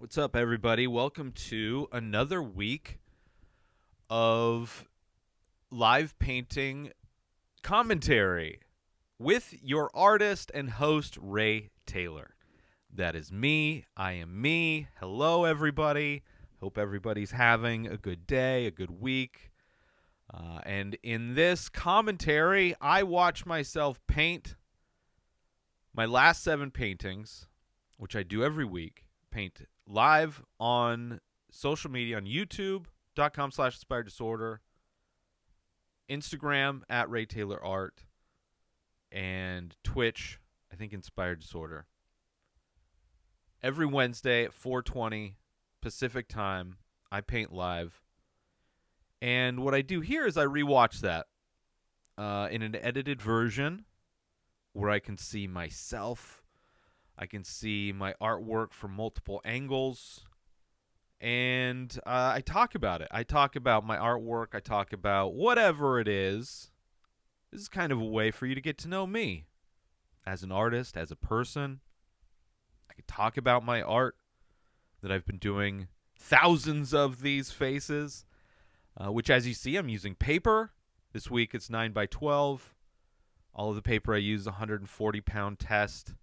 What's up, everybody? Welcome to another week of live painting commentary with your artist and host, Ray Taylor. That is me. I am me. Hello, everybody. Hope everybody's having a good day, a good week. And in this commentary, I watch myself paint my last 7 paintings, which I do every week, paint live on social media on youtube.com/inspired disorder, Instagram at Ray Taylor Art, and Twitch, I think Inspired Disorder. Every Wednesday at 4:20 Pacific time, I paint live. And what I do here is I rewatch that in an edited version where I can see myself. I can see my artwork from multiple angles. And I talk about it. I talk about my artwork. I talk about whatever it is. This is kind of a way for you to get to know me as an artist, as a person. I can talk about my art that I've been doing thousands of these faces, which, as you see, I'm using paper. This week it's 9 by 12. All of the paper I use is a 140-pound test.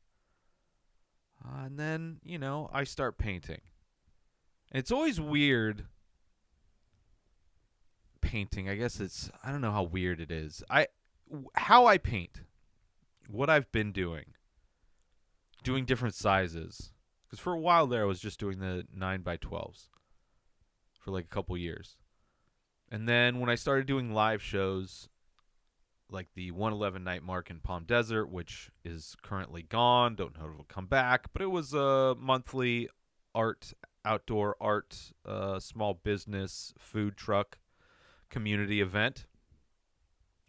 And then, I start painting. And it's always weird painting. I guess I don't know how weird it is. How I paint, what I've been doing different sizes. Because for a while there, I was just doing the 9 by 12s for like a couple years. And then when I started doing live shows, like the 111 Night Mark in Palm Desert, which is currently gone, don't know if it'll come back, but it was a monthly outdoor art, small business, food truck community event.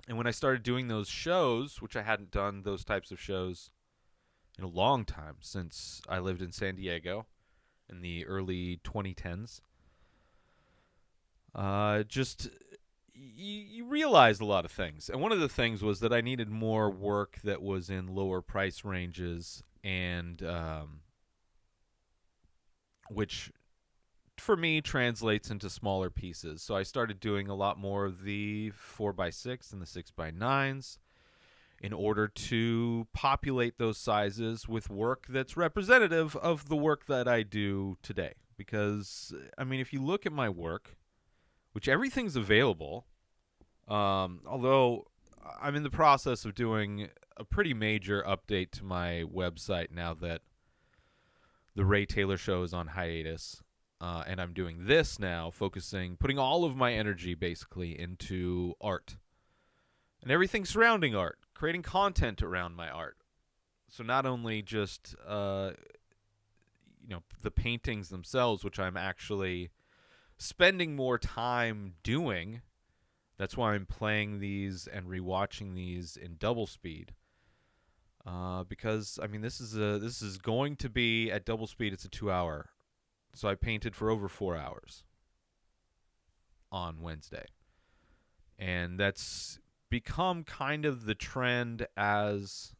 And when I started doing those shows, which I hadn't done those types of shows in a long time since I lived in San Diego in the early 2010s, just you realize a lot of things. And one of the things was that I needed more work that was in lower price ranges, and which for me translates into smaller pieces. So I started doing a lot more of the 4x6 and the 6x9s in order to populate those sizes with work that's representative of the work that I do today. Because, I mean, if you look at my work, which everything's available, although I'm in the process of doing a pretty major update to my website now that the Ray Taylor Show is on hiatus. And I'm doing this now, putting all of my energy basically into art and everything surrounding art, creating content around my art. So not only just, the paintings themselves, which I'm actually spending more time doing. That's why I'm playing these and rewatching these in double speed. Because, I mean, this is going to be, at double speed, it's a 2-hour. So I painted for over 4 hours on Wednesday. And that's become kind of the trend as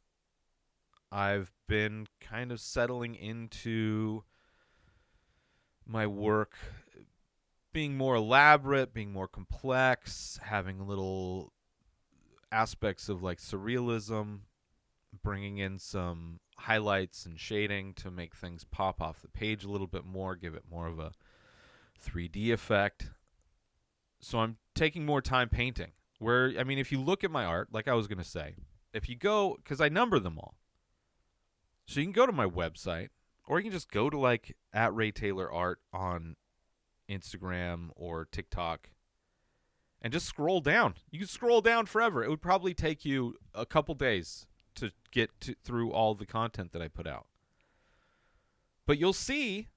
I've been kind of settling into my work being more elaborate, being more complex, having little aspects of like surrealism, bringing in some highlights and shading to make things pop off the page a little bit more, give it more of a 3D effect. So I'm taking more time painting. Where, I mean, if you look at my art, like I was going to say, if you go, because I number them all. So you can go to my website, or you can just go to like at Ray Taylor Art on Instagram or TikTok and just scroll down. You can scroll down forever. It would probably take you a couple days to get through all the content that I put out. But you'll see,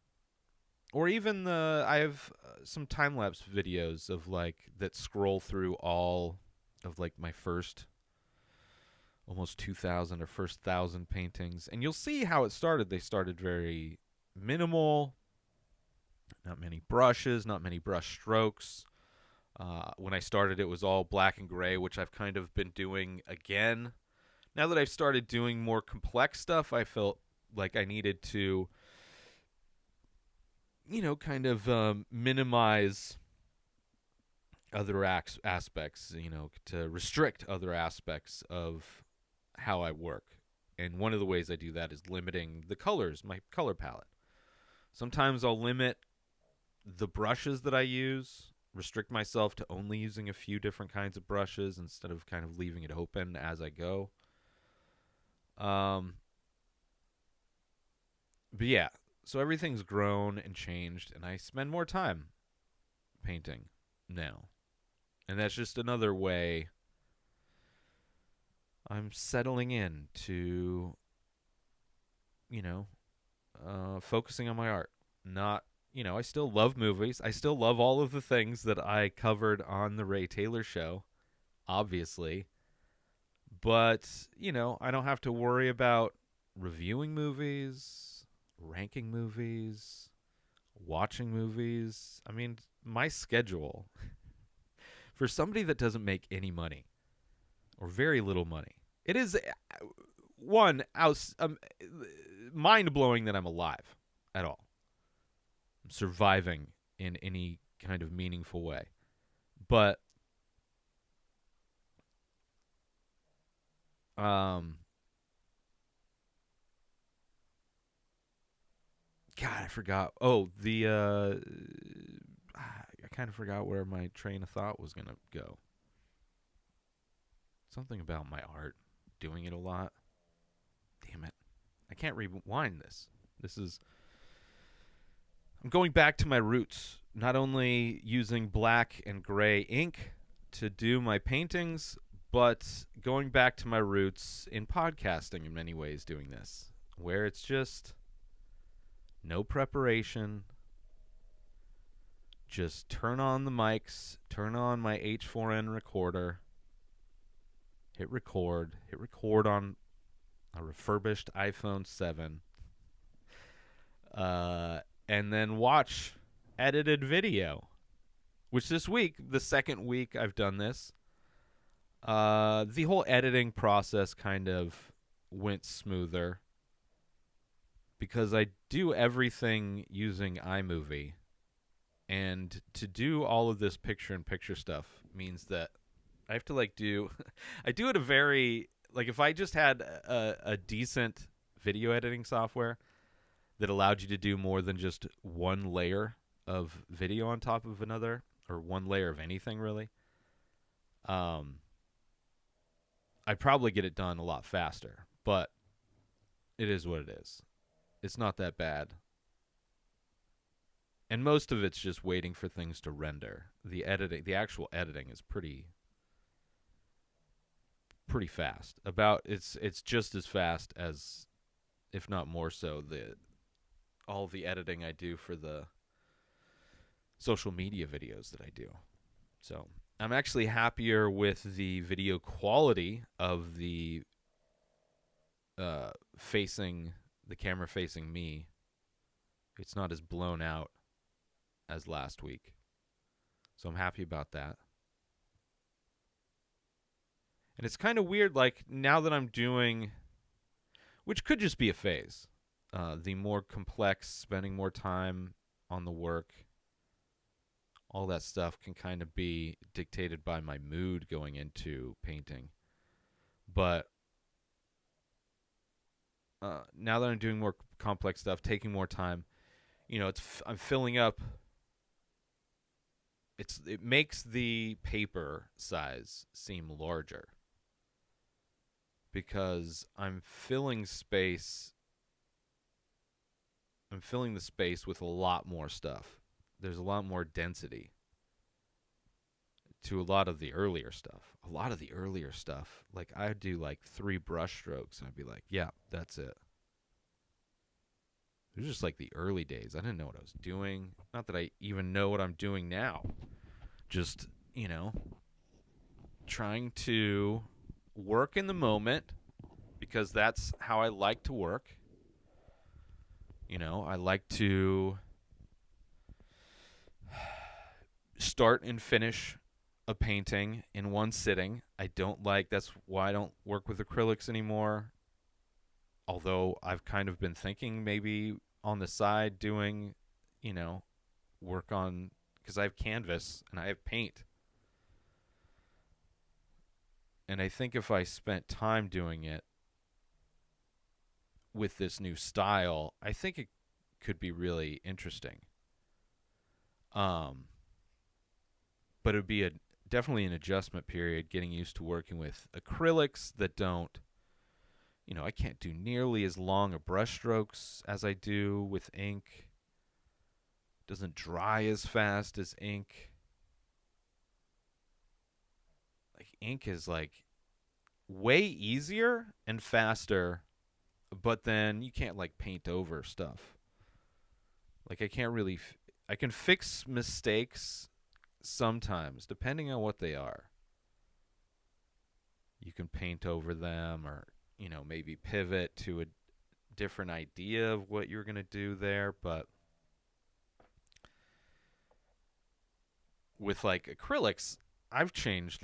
or even I have some time-lapse videos of like that scroll through all of like my first almost 2,000 or first 1,000 paintings. And you'll see how it started. They started very minimal, not many brushes, not many brush strokes. When I started, it was all black and gray, which I've kind of been doing again. Now that I've started doing more complex stuff, I felt like I needed to kind of minimize other aspects, to restrict other aspects of how I work. And one of the ways I do that is limiting the colors, my color palette. Sometimes I'll limit the brushes that I use, restrict myself to only using a few different kinds of brushes instead of kind of leaving it open as I go. But yeah, so everything's grown and changed, and I spend more time painting now. And that's just another way I'm settling in to, you know, focusing on my art. Not, I still love movies. I still love all of the things that I covered on the Ray Taylor show, obviously. But, I don't have to worry about reviewing movies, ranking movies, watching movies. I mean, my schedule for somebody that doesn't make any money or very little money, it is one mind blowing that I'm alive at all. I'm surviving in any kind of meaningful way. But God, I forgot. Oh, I kind of forgot where my train of thought was gonna go. Something about my art, doing it a lot. Damn it, I can't rewind this. This is I'm going back to my roots. Not only using black and gray ink to do my paintings, but going back to my roots in podcasting in many ways doing this, where it's just no preparation. Just turn on the mics, turn on my H4n recorder, hit record on a refurbished iPhone 7, and then watch edited video. Which this week, the second week I've done this, the whole editing process kind of went smoother because I do everything using iMovie. And to do all of this picture-in-picture stuff means that I have to do I do it a very if I just had a decent video editing software that allowed you to do more than just one layer of video on top of another, or one layer of anything really, I'd probably get it done a lot faster. But it is what it is. It's not that bad. And most of it's just waiting for things to render. The actual editing is pretty fast. It's just as fast as, if not more so, all the editing I do for the social media videos that I do. So I'm actually happier with the video quality of the camera facing me. It's not as blown out as last week. So I'm happy about that. And it's kind of weird, now that I'm doing, which could just be a phase, the more complex, spending more time on the work, all that stuff can kind of be dictated by my mood going into painting. But now that I'm doing more complex stuff, taking more time, I'm filling up. It makes the paper size seem larger because I'm filling the space with a lot more stuff. There's a lot more density to a lot of the earlier stuff. I'd do 3 brush strokes and I'd be like, yeah, that's it. It was just the early days. I didn't know what I was doing. Not that I even know what I'm doing now. Just, trying to work in the moment because that's how I like to work. I like to start and finish a painting in one sitting. That's why I don't work with acrylics anymore. Although I've kind of been thinking maybe on the side doing, you know, work on, because I have canvas and I have paint. And I think if I spent time doing it with this new style, I think it could be really interesting. Um, but it would be a definitely an adjustment period, getting used to working with acrylics that don't, I can't do nearly as long of brush strokes as I do with ink. Doesn't dry as fast as ink. Like ink is like way easier and faster, but then you can't like paint over stuff. Like I can't really I can fix mistakes sometimes depending on what they are. You can paint over them, or maybe pivot to a different idea of what you're going to do there, but with like acrylics, I've changed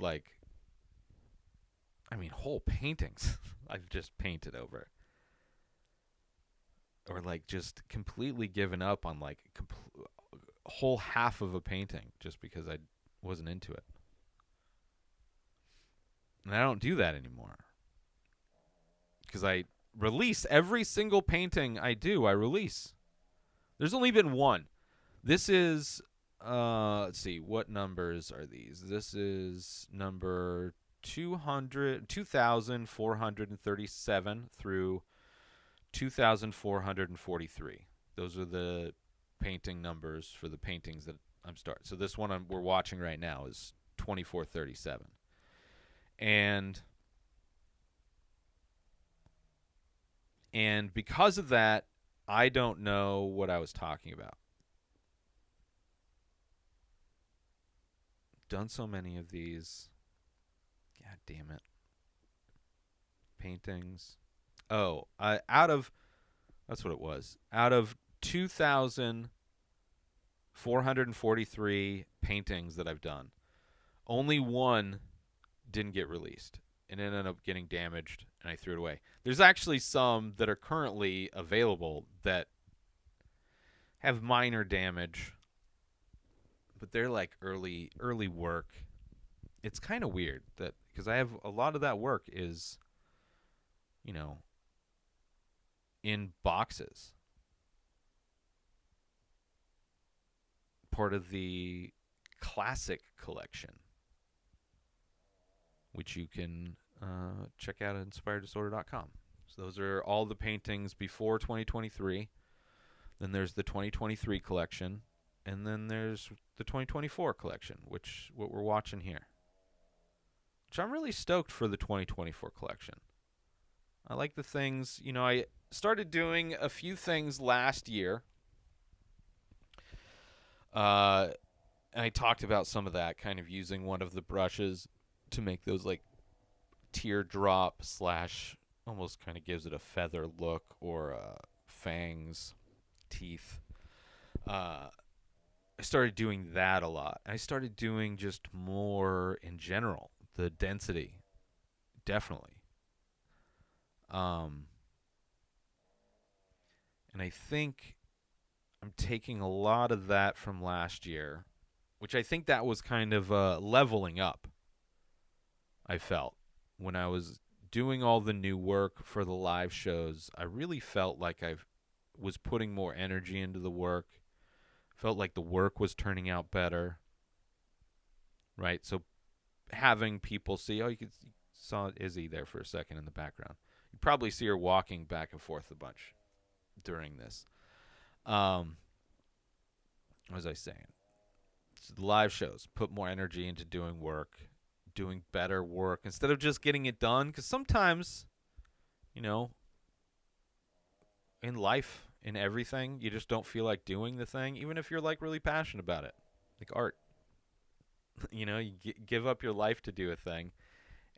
whole paintings. I've just painted over, or like just completely given up on like a whole half of a painting just because I wasn't into it. And I don't do that anymore because I release every single painting I do. I release. There's only been one. This is let's see, what numbers are these? This is number 2437 through 2443. Those are the painting numbers for the paintings that I'm starting. So this one we're watching right now is 2437. And because of that, I don't know what I was talking about. Done so many of these. God damn it. Paintings. Oh, that's what it was. Out of 2,443 paintings that I've done, only one didn't get released. And it ended up getting damaged, and I threw it away. There's actually some that are currently available that have minor damage, but they're like early work. It's kind of weird that, because I have a lot of that work is, in boxes. Part of the classic collection, which you can check out at inspireddisorder.com. So those are all the paintings before 2023. Then there's the 2023 collection, and then there's the 2024 collection, which what we're watching here. Which I'm really stoked for the 2024 collection. I like the things, I started doing a few things last year. And I talked about some of that, kind of using one of the brushes to make those like teardrop slash, almost kind of gives it a feather look, or fangs, teeth. I started doing that a lot. I started doing just more in general. The density, definitely. And I think I'm taking a lot of that from last year, which I think that was kind of leveling up. I felt when I was doing all the new work for the live shows, I really felt like I was putting more energy into the work. Felt like the work was turning out better. Right? So having people see, you saw Izzy there for a second in the background. You probably see her walking back and forth a bunch during this. What was I saying? So the live shows put more energy into doing work, doing better work instead of just getting it done. Because sometimes, in life, in everything, you just don't feel like doing the thing, even if you're like really passionate about it, like art. You give up your life to do a thing,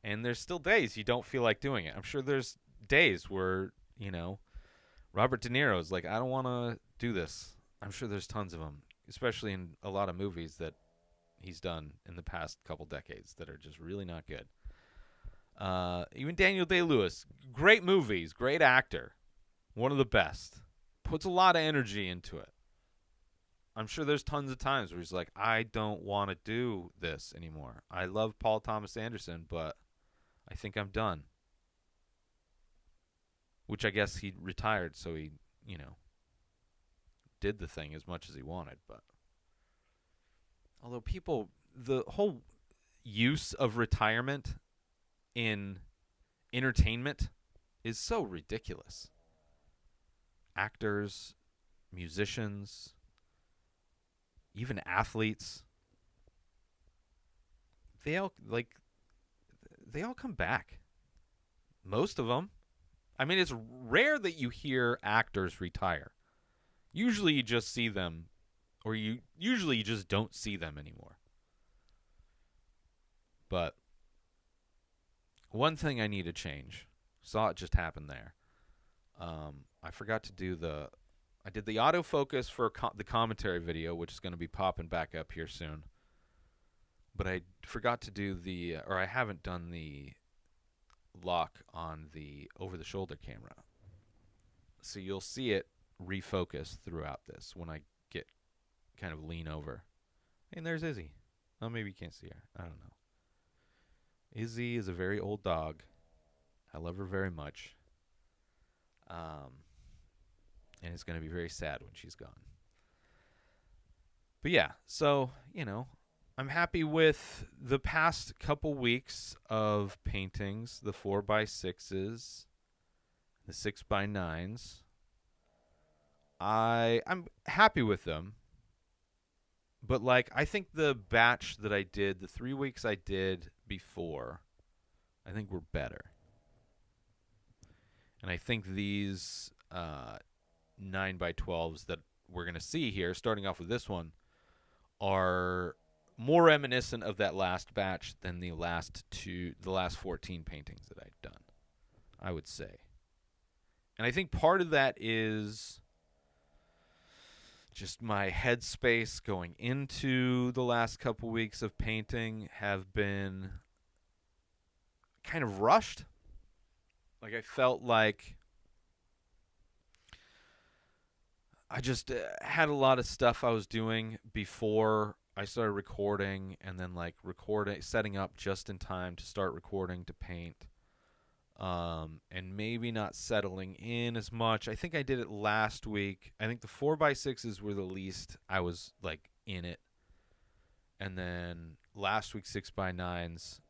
and there's still days you don't feel like doing it. I'm sure there's days where, Robert De Niro's like, I don't want to do this. I'm sure there's tons of them, especially in a lot of movies that he's done in the past couple decades that are just really not good. Even Daniel Day-Lewis, great movies, great actor, one of the best. Puts a lot of energy into it. I'm sure there's tons of times where he's like, I don't want to do this anymore. I love Paul Thomas Anderson, but I think I'm done. Which I guess he retired, so he, did the thing as much as he wanted. But although the whole use of retirement in entertainment is so ridiculous. Actors, musicians, even athletes, they all come back. Most of them. I mean, it's rare that you hear actors retire. Usually you just see them, or usually you just don't see them anymore. But one thing I need to change. Saw it just happen there. I forgot to do I did the autofocus for the commentary video, which is going to be popping back up here soon. But I forgot to do I haven't done the lock on the over-the-shoulder camera. So you'll see it refocus throughout this when I get kind of lean over. And there's Izzy. Oh, maybe you can't see her. I don't know. Izzy is a very old dog. I love her very much. And it's going to be very sad when she's gone. But yeah, so, I'm happy with the past couple weeks of paintings, the 4x6s, the 6x9s. I'm happy with them. But I think the batch that I did, the 3 weeks I did before, I think were better. And I think these 9x12s that we're going to see here, starting off with this one, are more reminiscent of that last batch than the last 14 paintings that I've done, I would say. And I think part of that is just my headspace going into the last couple weeks of painting have been kind of rushed. I felt like I just had a lot of stuff I was doing before I started recording, and then setting up just in time to start recording to paint, and maybe not settling in as much. I think I did it last week. I think the 4x6s were the least I was in it, and then last week 6x9s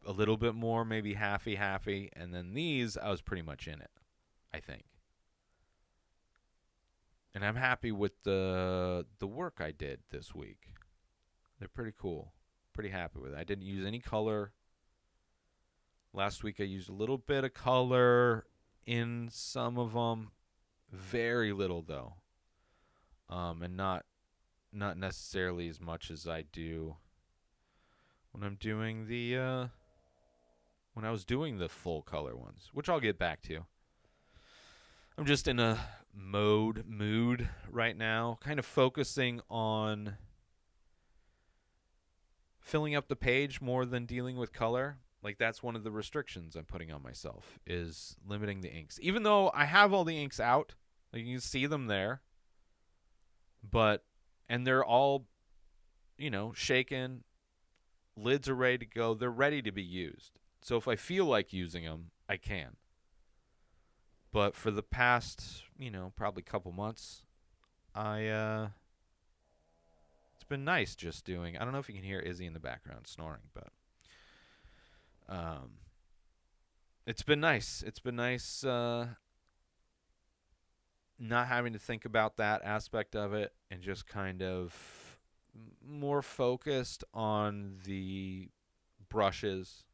a little bit more, maybe happy, and then these I was pretty much in it, I think. And I'm happy with the work I did this week. They're pretty cool. Pretty happy with it. I didn't use any color. Last week I used a little bit of color in some of them. Very little, though. And not necessarily as much as I do when I'm doing when I was doing the full color ones, which I'll get back to. I'm just in a mood right now, kind of focusing on filling up the page more than dealing with color. That's one of the restrictions I'm putting on myself, is limiting the inks. Even though I have all the inks out, you can see them there, and they're all, shaken, lids are ready to go, they're ready to be used. So if I feel like using them, I can. But for the past, probably couple months, it's been nice just doing. I don't know if you can hear Izzy in the background snoring, but it's been nice. It's been nice not having to think about that aspect of it, and just kind of more focused on the brushes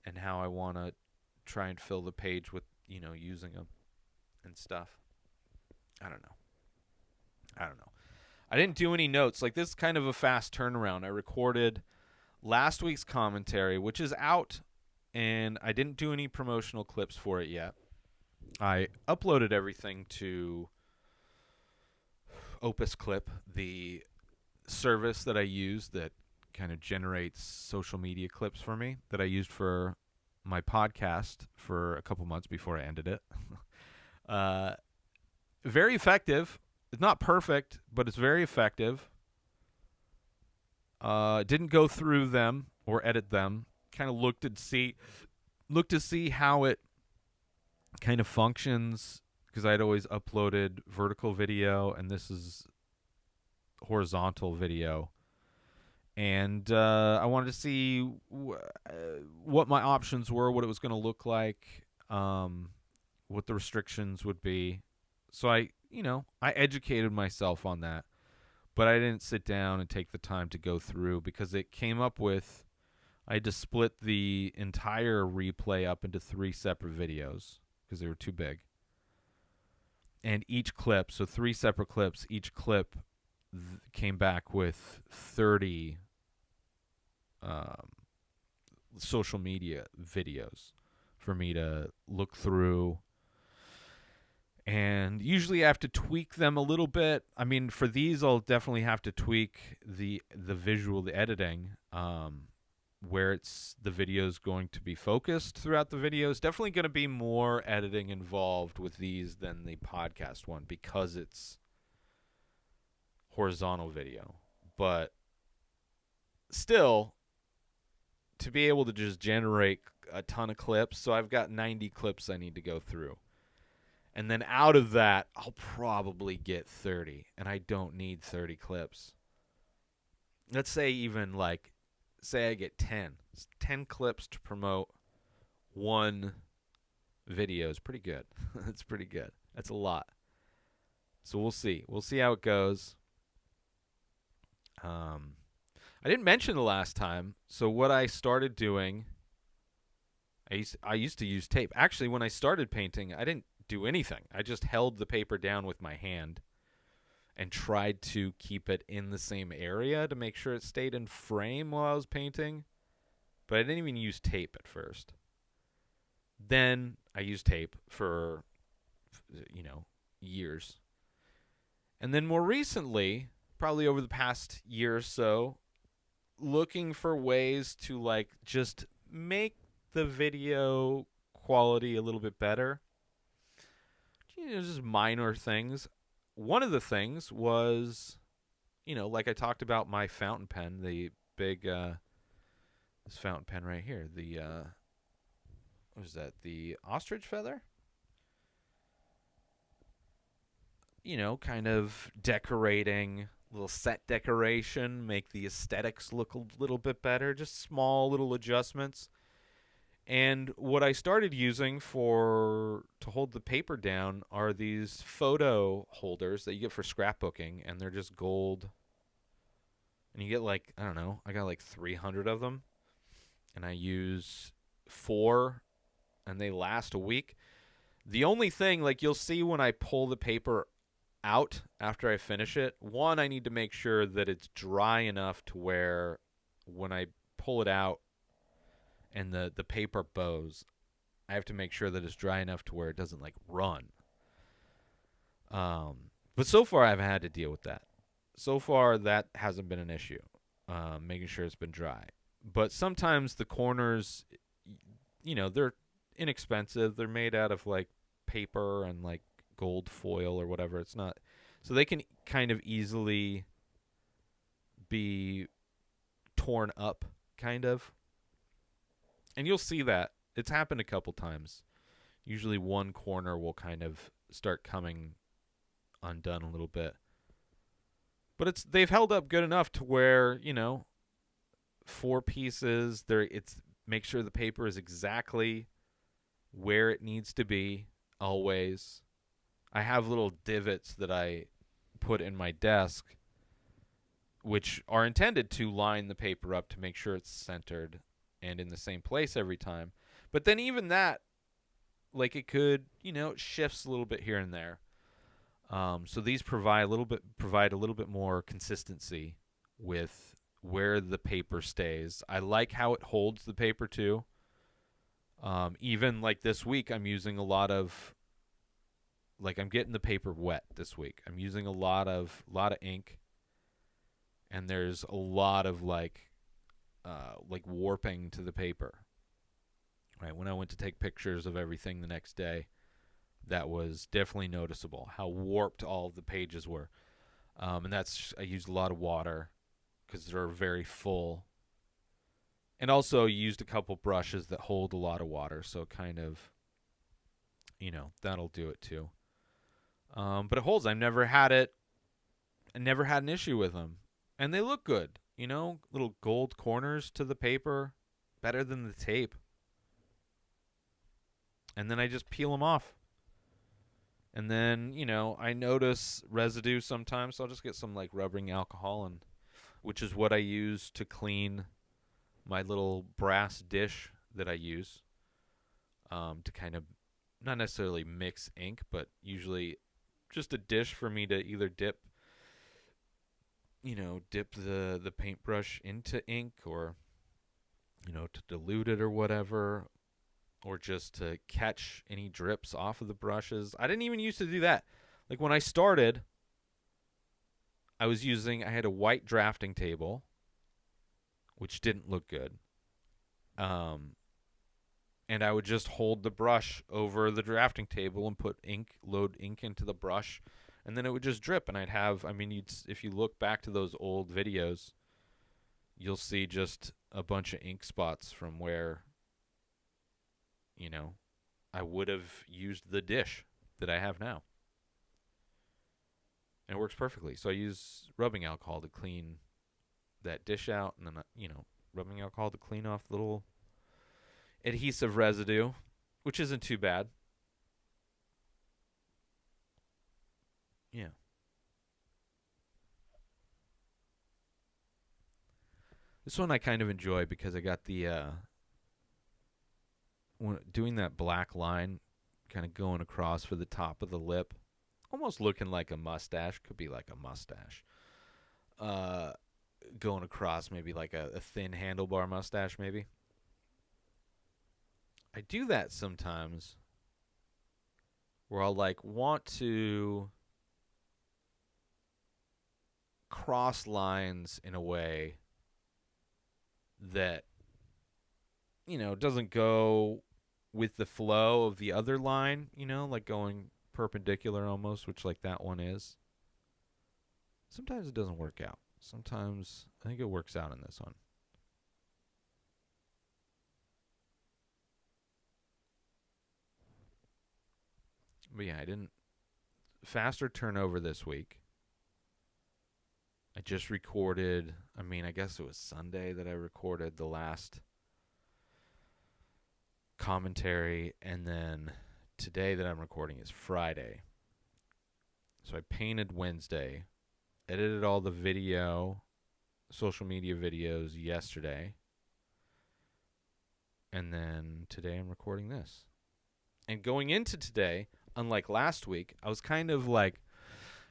and how I want to try and fill the page with, using them and stuff. I don't know. I didn't do any notes. This is kind of a fast turnaround. I recorded last week's commentary, which is out, and I didn't do any promotional clips for it yet. I uploaded everything to Opus Clip, the service that I use that kind of generates social media clips for me, that I used for my podcast for a couple months before I ended it. Very effective. It's not perfect, but it's very effective. Didn't go through them or edit them. Kind of looked to see how it kind of functions, because I'd always uploaded vertical video and this is horizontal video. And I wanted to see what my options were, what it was going to look like, what the restrictions would be. So I educated myself on that, but I didn't sit down and take the time to go through, because it came up with, I had to split the entire replay up into 3 separate videos because they were too big. And each clip, so 3 separate clips, each clip came back with 30 social media videos for me to look through. And usually I have to tweak them a little bit. I mean, for these, I'll definitely have to tweak the visual, the editing, where it's the video's going to be focused throughout the videos. Definitely going to be more editing involved with these than the podcast one, because it's horizontal video. But still, to be able to just generate a ton of clips, so I've got 90 clips I need to go through. And then out of that, I'll probably get 30. And I don't need 30 clips. Let's say even say I get 10. 10 clips to promote one video is pretty good. That's pretty good. That's a lot. So we'll see. We'll see how it goes. I didn't mention the last time. So what I started doing, I used to use tape. Actually, when I started painting, I didn't do anything. I just held the paper down with my hand and tried to keep it in the same area to make sure it stayed in frame while I was painting. But I didn't even use tape at first. Then I used tape for, years. And then more recently, probably over the past year or so, looking for ways to just make the video quality a little bit better. Just minor things. One of the things was, like I talked about my fountain pen, the big, this fountain pen right here, the, what is that, the ostrich feather? Kind of decorating, little set decoration, make the aesthetics look a little bit better, just small little adjustments. And what I started using to hold the paper down are these photo holders that you get for scrapbooking, and they're just gold. And you get I don't know, I got 300 of them, and I use 4, and they last a week. The only thing, you'll see when I pull the paper out after I finish it, one, I need to make sure that it's dry enough to where when I pull it out, and the paper bows, I have to make sure that it's dry enough to where it doesn't run. But so far I haven't had to deal with that. So far that hasn't been an issue. Making sure it's been dry. But sometimes the corners, they're inexpensive. They're made out of paper and gold foil or whatever. It's not, so they can kind of easily be torn up, kind of. And you'll see that. It's happened a couple times. Usually one corner will kind of start coming undone a little bit. But they've held up good enough to where, 4 pieces, make sure the paper is exactly where it needs to be always. I have little divots that I put in my desk, which are intended to line the paper up to make sure it's centered and in the same place every time. But then even that, it could, it shifts a little bit here and there. So these provide a little bit more consistency with where the paper stays. I like how it holds the paper too. Even this week, I'm using a lot of, I'm getting the paper wet this week. I'm using a lot of ink, and there's a lot of warping to the paper. Right, when I went to take pictures of everything the next day, that was definitely noticeable, how warped all of the pages were. And I used a lot of water because they're very full. And also used a couple brushes that hold a lot of water, so kind of, that'll do it too. But it holds. I never had an issue with them. And they look good, little gold corners to the paper, better than the tape. And then I just peel them off. And then, I notice residue sometimes, so I'll just get some like rubbing alcohol, and which is what I use to clean my little brass dish that I use to kind of not necessarily mix ink, but usually just a dish for me to either dip the paintbrush into ink, or to dilute it or whatever, or just to catch any drips off of the brushes. I didn't even used to do that. Like when I started, I had a white drafting table, which didn't look good. And I would just hold the brush over the drafting table and load ink into the brush, and then it would just drip. And if you look back to those old videos, you'll see just a bunch of ink spots from where, I would have used the dish that I have now. And it works perfectly. So I use rubbing alcohol to clean that dish out, and then, rubbing alcohol to clean off little adhesive residue, which isn't too bad. Yeah. This one I kind of enjoy because I got the doing that black line kind of going across for the top of the lip, almost looking like a mustache. Could be like a mustache. Going across, maybe like a thin handlebar mustache, maybe. I do that sometimes where I'll like want to cross lines in a way that doesn't go with the flow of the other line, like going perpendicular almost, which like that one is. Sometimes it doesn't work out. Sometimes I think it works out in this one. But yeah, I didn't faster turnover this week. I just recorded, I guess it was Sunday that I recorded the last commentary, and then today that I'm recording is Friday. So I painted Wednesday, edited all the social media videos yesterday, and then today I'm recording this. And going into today, unlike last week, I was kind of like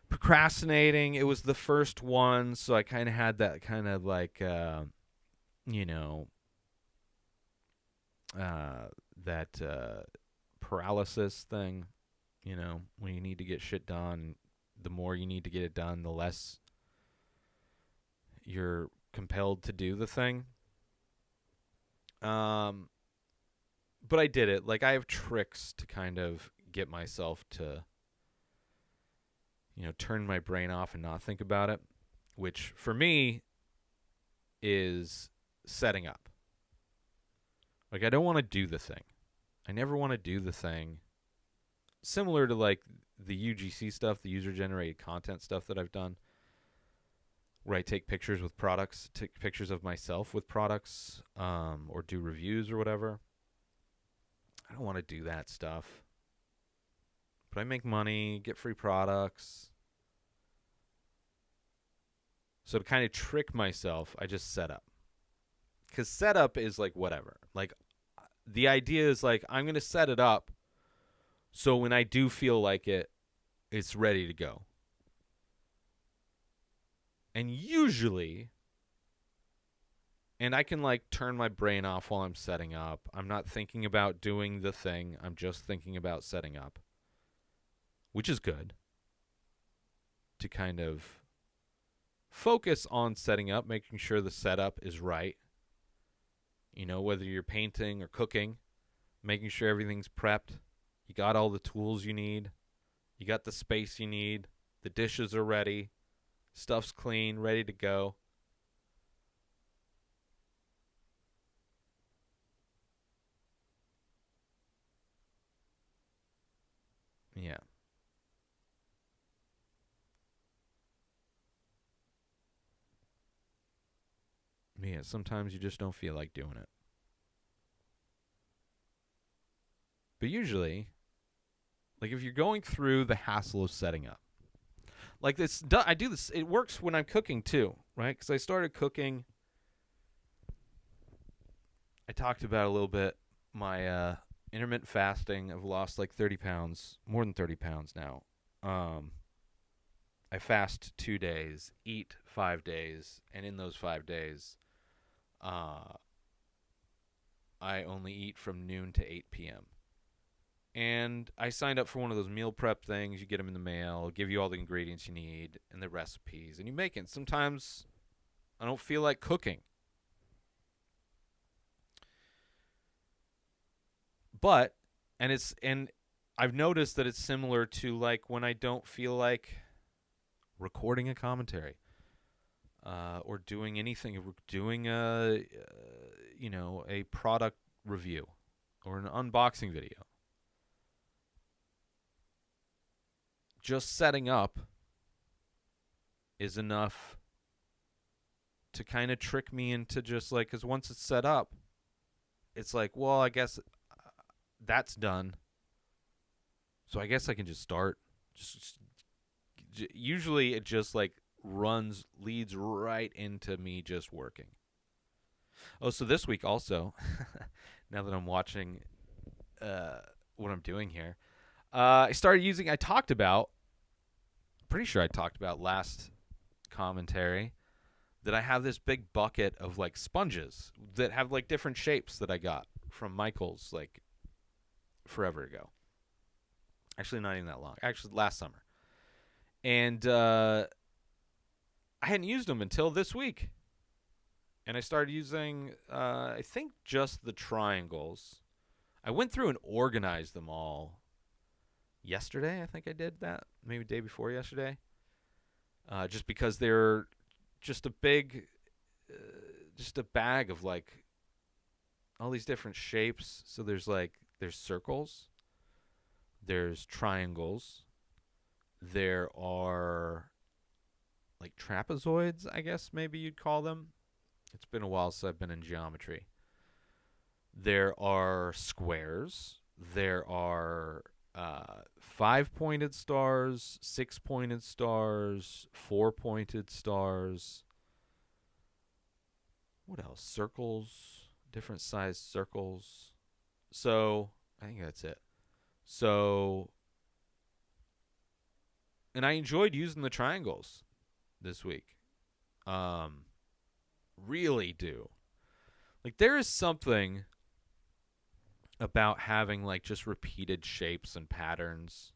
procrastinating. It was the first one, so I kind of had that kind of like, that paralysis thing, when you need to get shit done. The more you need to get it done, the less you're compelled to do the thing. But I did it. Like, I have tricks to kind of get myself to, turn my brain off and not think about it, which for me is setting up. Like, I don't want to do the thing. I never want to do the thing. Similar to like the UGC stuff, the user-generated content stuff that I've done, where I take pictures with products, take pictures of myself with products, or do reviews or whatever. I don't want to do that stuff. But I make money, get free products. So to kind of trick myself, I just set up. Because setup is like whatever. Like, the idea is like, I'm going to set it up so when I do feel like it, it's ready to go. And usually, and I can like turn my brain off while I'm setting up. I'm not thinking about doing the thing. I'm just thinking about setting up, which is good to kind of focus on setting up, making sure the setup is right. Whether you're painting or cooking, making sure everything's prepped, You got all the tools you need. You got the space you need. The dishes are ready. Stuff's clean, ready to go. Yeah. Yeah, sometimes you just don't feel like doing it. But usually, like if you're going through the hassle of setting up, like this, I do this. It works when I'm cooking too, right? Because I started cooking. I talked about a little bit my intermittent fasting. I've lost like 30 pounds, more than 30 pounds now. Um, I fast 2 days, eat 5 days, and in those 5 days, uh, I only eat from noon to 8 p.m. And I signed up for one of those meal prep things. You get them in the mail, give you all the ingredients you need and the recipes, and you make it. Sometimes I don't feel like cooking. But and I've noticed that it's similar to like when I don't feel like recording a commentary or doing anything, doing a product review or an unboxing video. Just setting up is enough to kind of trick me into just like, because once it's set up, it's like, well, I guess that's done. So I guess I can just start. Just usually it just like leads right into me just working. Oh, so this week also, now that I'm watching what I'm doing here, I started using. I talked about. Pretty sure I talked about last commentary that I have this big bucket of like sponges that have like different shapes that I got from Michael's like forever ago. Actually, not even that long. Actually, last summer. And I hadn't used them until this week. And I started using, I think, just the triangles. I went through and organized them all yesterday. I think I did that. Maybe the day before yesterday. Just because they're just a big, just a bag of like all these different shapes. So there's circles, there's triangles, there are like trapezoids, I guess maybe you'd call them. It's been a while since I've been in geometry. There are squares. There are 5-pointed stars, 6-pointed stars, 4-pointed stars. What else? Circles, different sized circles. So I think that's it. So, and I enjoyed using the triangles this week. Um, really do. Like there is something about having like just repeated shapes and patterns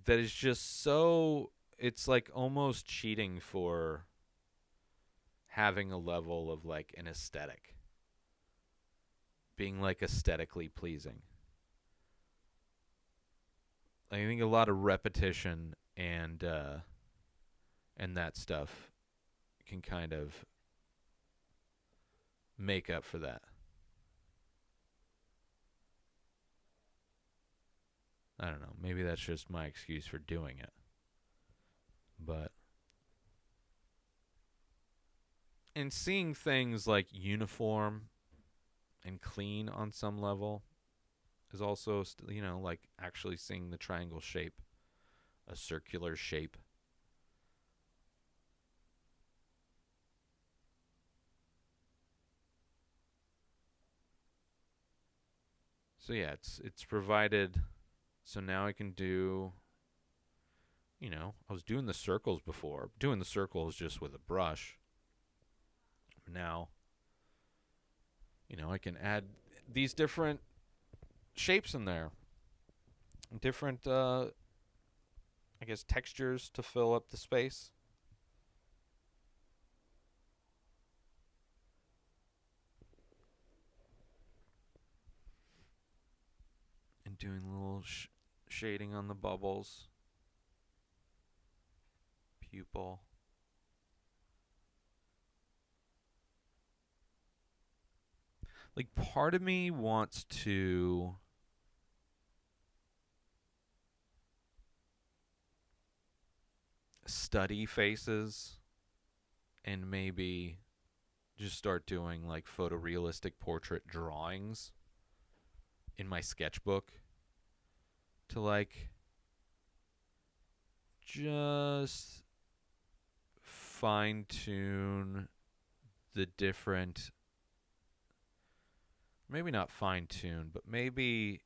that is just so, it's like almost cheating for having a level of like an aesthetic, being like aesthetically pleasing. I think a lot of repetition and that stuff can kind of make up for that. I don't know. Maybe that's just my excuse for doing it. But and seeing things like uniform and clean on some level is also, like actually seeing the triangle shape, a circular shape. So yeah, it's provided. So now I can do. I was doing the circles before. Doing the circles just with a brush. Now, I can add these different shapes in there, different, I guess, textures to fill up the space. doing a little shading on the bubbles. Pupil. Like, part of me wants to study faces and maybe just start doing like photorealistic portrait drawings in my sketchbook to like just fine tune the different, maybe not fine tune, but maybe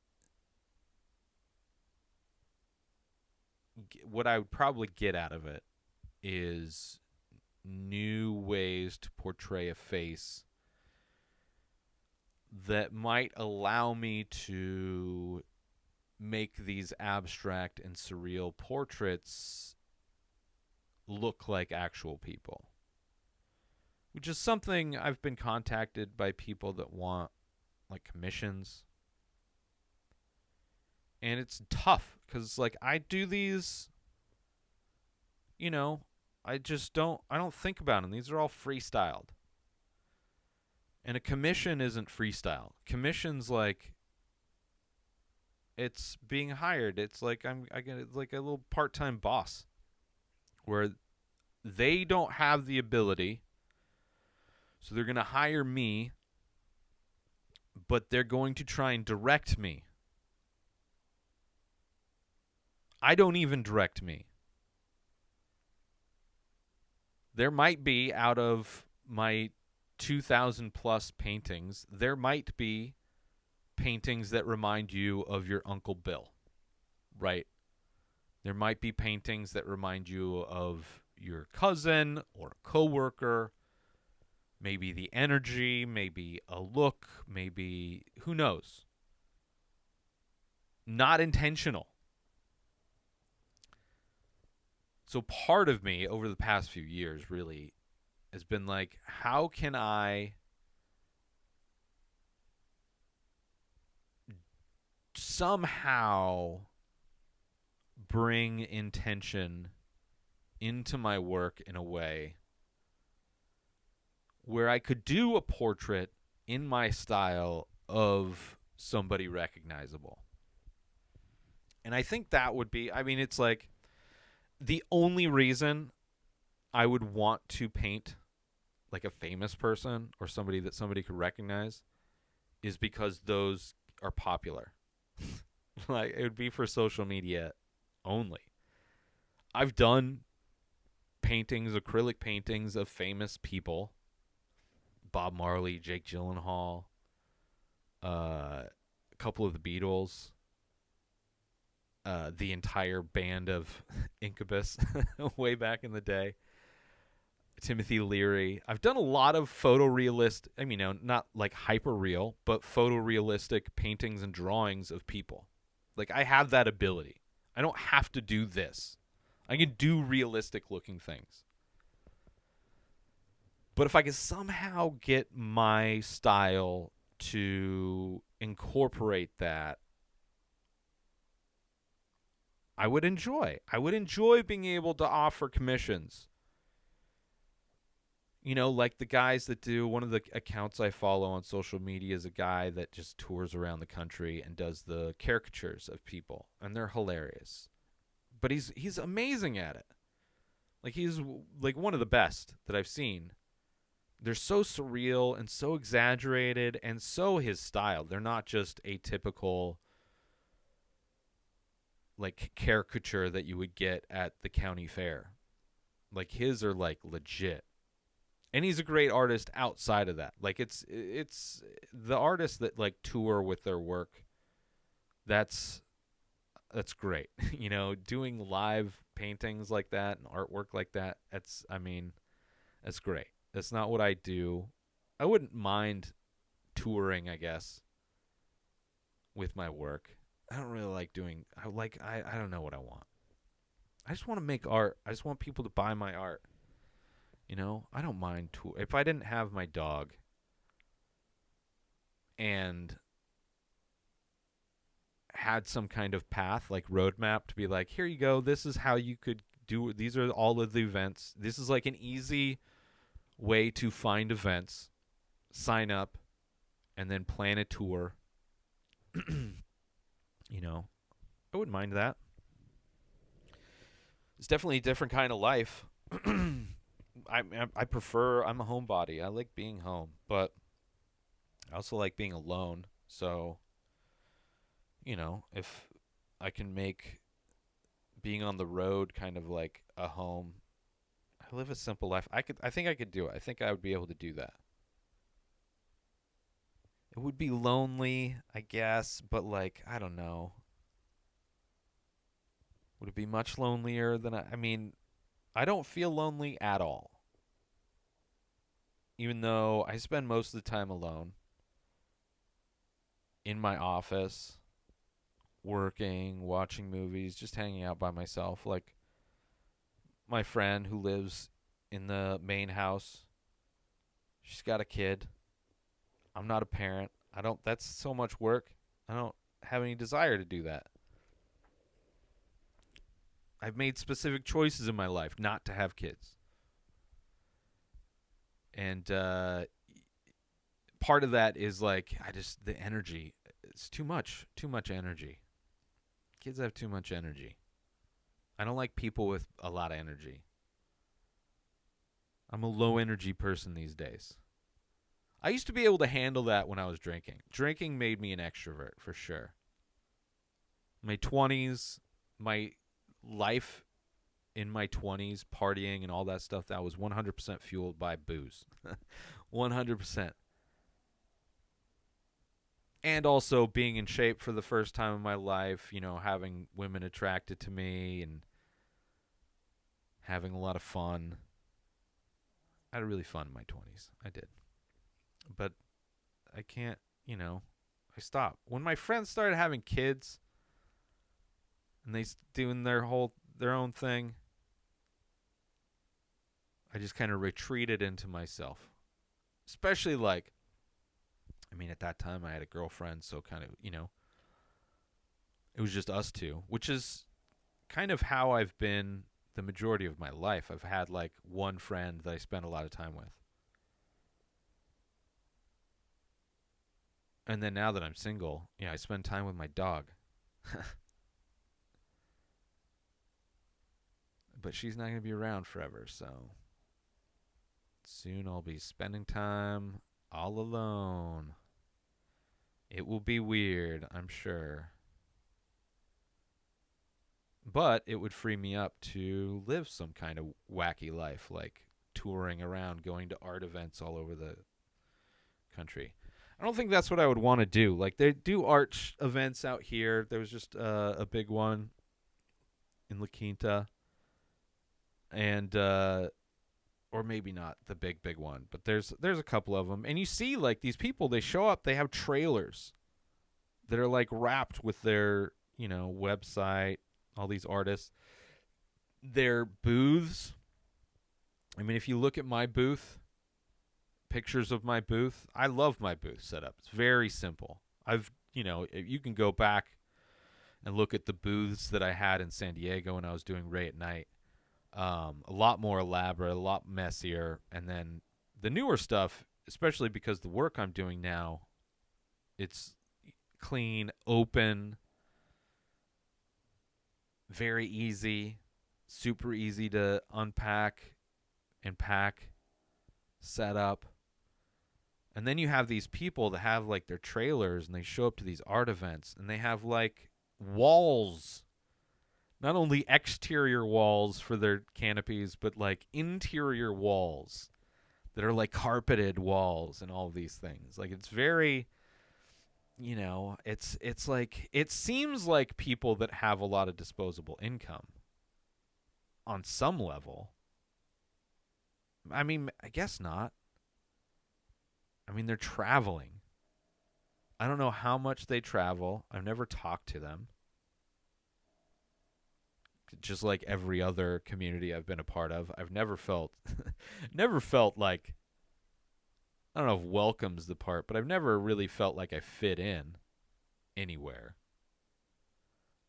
what I would probably get out of it is new ways to portray a face that might allow me to make these abstract and surreal portraits look like actual people, which is something I've been contacted by people that want like commissions. And it's tough because like I do these, you know, I don't think about them. These are all freestyled. And a commission isn't freestyle. Commission's like it's being hired. It's like I get like a little part-time boss where they don't have the ability, so they're going to hire me, but they're going to try and direct me. I don't even direct me. There might be, out of my 2,000 plus paintings, there might be paintings that remind you of your Uncle Bill, right? There might be paintings that remind you of your cousin or a coworker, maybe the energy, maybe a look, maybe who knows. Not intentional. So part of me over the past few years really has been like, how can I somehow bring intention into my work in a way where I could do a portrait in my style of somebody recognizable. And I think that would be, I mean, it's like the only reason I would want to paint like a famous person or somebody that somebody could recognize is because those are popular. Like, it would be for social media only. I've done paintings, acrylic paintings of famous people. Bob Marley, Jake Gyllenhaal, a couple of the Beatles, the entire band of Incubus way back in the day. Timothy Leary. I've done a lot of photorealist, I mean, not like hyper real, but photorealistic paintings and drawings of people. Like, I have that ability. I don't have to do this. I can do realistic looking things. But if I could somehow get my style to incorporate that, I would enjoy. I would enjoy being able to offer commissions. You know, like the guys that do, one of the accounts I follow on social media is a guy that just tours around the country and does the caricatures of people, and they're hilarious. But he's amazing at it. Like, he's like one of the best that I've seen. They're so surreal and so exaggerated and so his style. They're not just a typical like caricature that you would get at the county fair. Like, his are like legit. And he's a great artist outside of that. Like, it's the artists that like tour with their work. That's great. You know, doing live paintings like that and artwork like that. That's great. That's not what I do. I wouldn't mind touring, I guess, with my work. I don't really like doing. I don't know what I want. I just want to make art. I just want people to buy my art. You know, I don't mind tour. If I didn't have my dog and had some kind of path, like roadmap, to be like, here you go. This is how you could do it. These are all of the events. This is like an easy way to find events, sign up, and then plan a tour. You know, I wouldn't mind that. It's definitely a different kind of life. I prefer. I'm a homebody. I like being home, but I also like being alone. So, if I can make being on the road kind of like a home, I live a simple life. I think I could do it. I think I would be able to do that. It would be lonely, I guess, but like, I don't know. Would it be much lonelier than I mean, I don't feel lonely at all. Even though I spend most of the time alone in my office, working, watching movies, just hanging out by myself. Like my friend who lives in the main house, she's got a kid. I'm not a parent. I don't That's so much work. I don't have any desire to do that. I've made specific choices in my life not to have kids. And part of that is like the energy. It's too much energy. Kids have too much energy. I don't like people with a lot of energy. I'm a low energy person these days. I used to be able to handle that when I was drinking. Drinking made me an extrovert for sure. My 20s, my life in my 20s, partying and all that stuff, that was 100% fueled by booze. 100%. And also being in shape for the first time in my life, having women attracted to me and having a lot of fun. I had really fun in my 20s. I did. But I can't, I stopped. When my friends started having kids and they doing their own thing, I just kind of retreated into myself. Especially at that time I had a girlfriend, so kind of, it was just us two, which is kind of how I've been the majority of my life. I've had like one friend that I spent a lot of time with. And then now that I'm single, I spend time with my dog. But she's not going to be around forever, so soon I'll be spending time all alone. It will be weird, I'm sure. But it would free me up to live some kind of wacky life, like touring around, going to art events all over the country. I don't think that's what I would want to do. Like, they do art events out here. There was just a big one in La Quinta. And, or maybe not the big one, but there's a couple of them. And you see, like, these people, they show up, they have trailers that are, like, wrapped with their, website, all these artists. Their booths. I mean, if you look at my booth, pictures of my booth, I love my booth setup. It's very simple. You can go back and look at the booths that I had in San Diego when I was doing Ray at Night. A lot more elaborate, a lot messier. And then the newer stuff, especially because the work I'm doing now, it's clean, open, very easy, super easy to unpack and pack, set up. And then you have these people that have like their trailers and they show up to these art events and they have like walls, not only exterior walls for their canopies, but like interior walls that are like carpeted walls and all of these things. Like, it's very, it's like, it seems like people that have a lot of disposable income on some level. I mean, I guess not. I mean, they're traveling. I don't know how much they travel. I've never talked to them. Just like every other community I've been a part of, I've never felt never felt like, I don't know if welcome's the part, but I've never really felt like I fit in anywhere.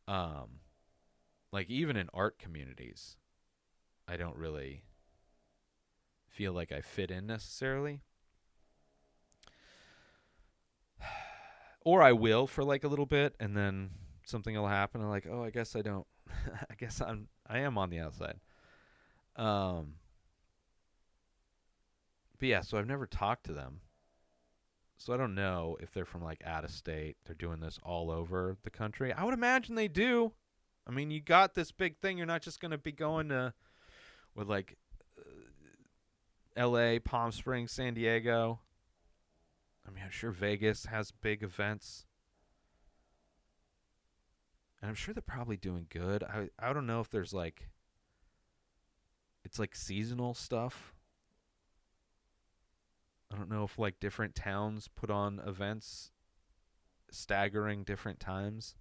Um, like even in art communities, I don't really feel like I fit in necessarily. Or I will for like a little bit, and then something will happen. I'm like, oh, I guess I don't. I guess I am on the outside. Um, but yeah, so I've never talked to them, so I don't know if they're from like out of state. They're doing this all over the country. I would imagine they do. I mean, you got this big thing. You're not just going to be going to with like L.A., Palm Springs, San Diego. I mean, I'm sure Vegas has big events, and I'm sure they're probably doing good. I don't know if there's like it's like seasonal stuff. I don't know if like different towns put on events staggering different times.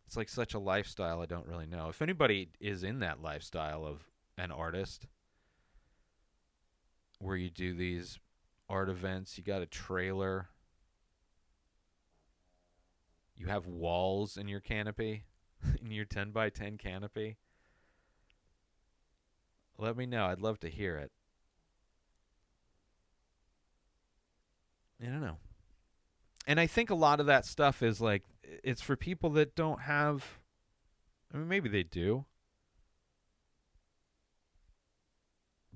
It's like such a lifestyle. I don't really know. If anybody is in that lifestyle of an artist where you do these art events, you got a trailer, you have walls in your canopy, in your 10 by 10 canopy, let me know. I'd love to hear it. I don't know. And I think a lot of that stuff is like it's for people that don't have. I mean, maybe they do,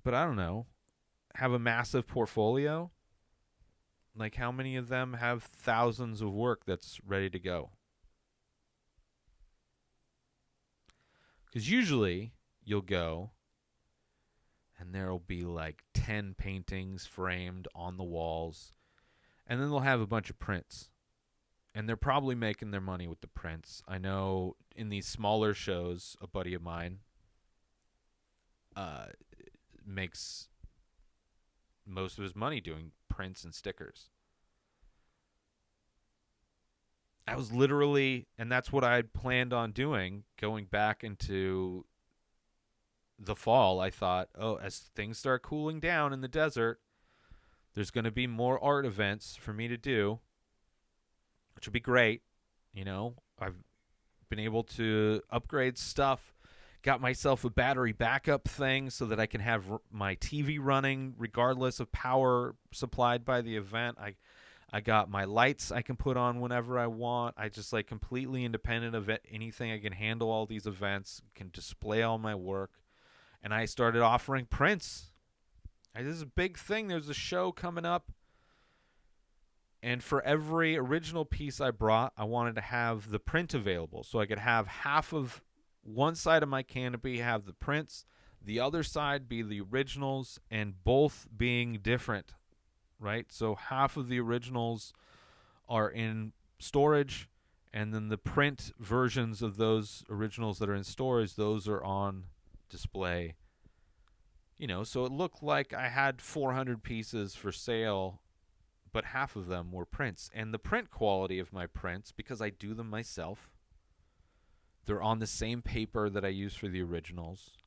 but I don't know. Have a massive portfolio. Like, how many of them have thousands of work that's ready to go? Because usually you'll go and there'll be like 10 paintings framed on the walls, and then they'll have a bunch of prints. And they're probably making their money with the prints. I know in these smaller shows, a buddy of mine uh, makes most of his money doing prints and stickers. I was literally, and that's what I had planned on doing going back into the fall. I thought, oh, as things start cooling down in the desert, there's going to be more art events for me to do, which would be great. You know, I've been able to upgrade stuff, got myself a battery backup thing so that I can have my TV running regardless of power supplied by the event. I got my lights I can put on whenever I want. I just like completely independent of anything. I can handle all these events, can display all my work. And I started offering prints. This is a big thing. There's a show coming up. And for every original piece I brought, I wanted to have the print available. So I could have half of one side of my canopy have the prints, the other side be the originals, and both being different, right? So half of the originals are in storage, and then the print versions of those originals that are in storage, those are on display. You know, so it looked like I had 400 pieces for sale, but half of them were prints. And the print quality of my prints, because I do them myself, they're on the same paper that I use for the originals.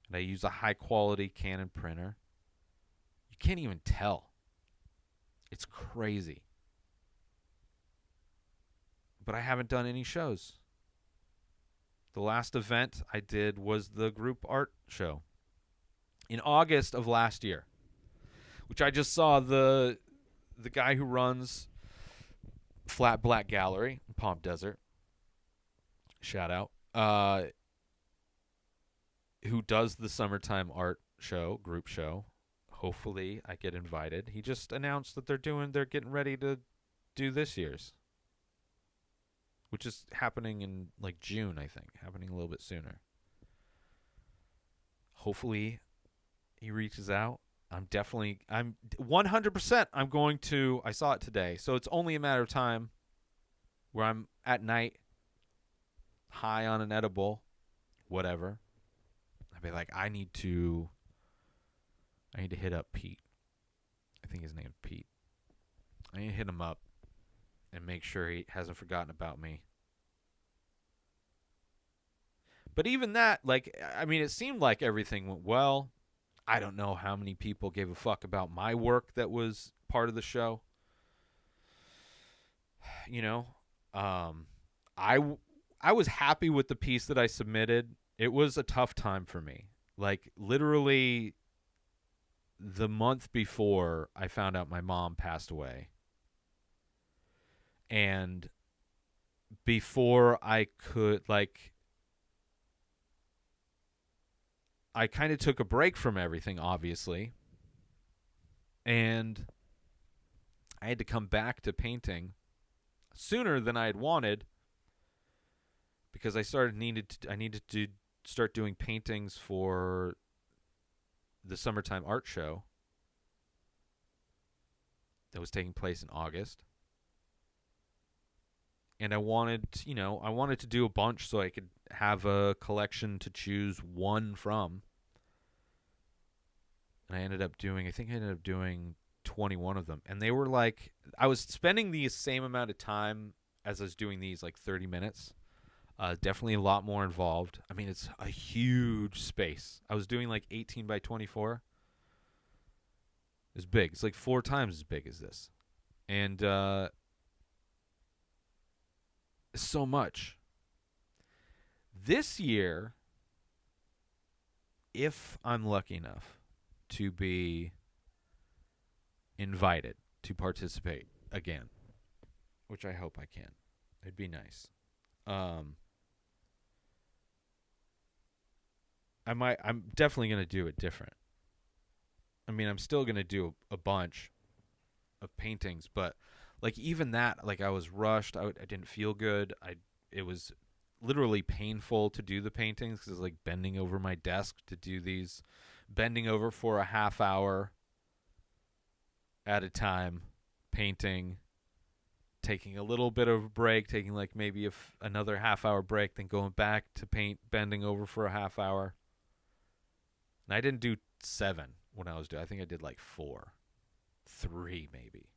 And I use a high quality Canon printer. You can't even tell. It's crazy. But I haven't done any shows. The last event I did was the group art show in August of last year, which I just saw the guy who runs Flat Black Gallery in Palm Desert. Shout out. Who does the summertime art show, group show. Hopefully I get invited. He just announced that they're getting ready to do this year's, which is happening in like June, I think, happening a little bit sooner. Hopefully he reaches out. I'm 100%, I'm going to, I saw it today. So it's only a matter of time where I'm at night, high on an edible, whatever. I'd be like, I need to hit up Pete. I think his name's Pete. I need to hit him up and make sure he hasn't forgotten about me. But even that, like, I mean, it seemed like everything went well. I don't know how many people gave a fuck about my work that was part of the show. You know, I w- I was happy with the piece that I submitted. It was a tough time for me. Like literally the month before I found out my mom passed away. And before I could like I kind of took a break from everything obviously. And I had to come back to painting sooner than I had wanted because I needed to start doing paintings for the summertime art show that was taking place in August. And I wanted to do a bunch so I could have a collection to choose one from. And I think I ended up doing 21 of them. And they were like, I was spending the same amount of time as I was doing these, like 30 minutes. Definitely a lot more involved. I mean, it's a huge space. I was doing like 18 by 24. It's big. It's like 4 times as big as this. And so much. This year, if I'm lucky enough to be invited to participate again, which I hope I can, it'd be nice. Um, I'm definitely gonna do it different. I mean, I'm still gonna do a bunch of paintings, but like even that, like I was rushed. I didn't feel good. It was literally painful to do the paintings because like bending over my desk to do these, bending over for a half hour at a time, painting, taking a little bit of a break, taking like maybe another half hour break, then going back to paint, bending over for a half hour. And I didn't do 7 when I was doing. I think I did like 4, 3 maybe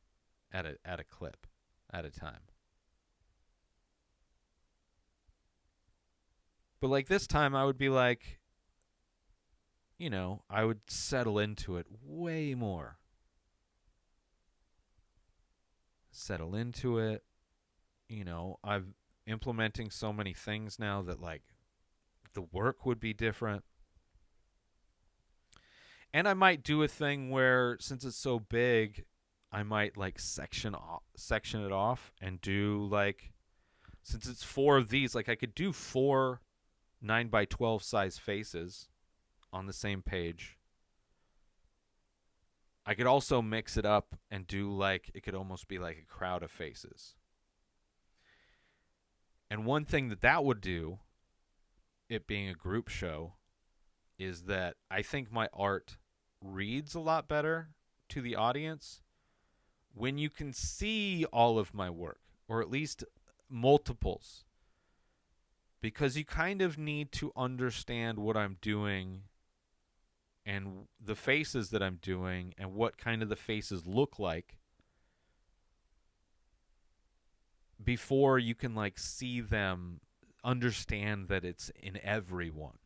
at a clip at a time. But like this time, I would be like, I would settle into it way more. Settle into it. I'm implementing so many things now that like the work would be different. And I might do a thing where since it's so big, I might like section it off and do like since it's 4 of these, like I could do 4 9 by 12 size faces on the same page. I could also mix it up and do like it could almost be like a crowd of faces. And one thing that would do, it being a group show, is that I think my art reads a lot better to the audience when you can see all of my work, or at least multiples, because you kind of need to understand what I'm doing and the faces that I'm doing and what kind of the faces look like before you can like see them, understand that it's in everyone.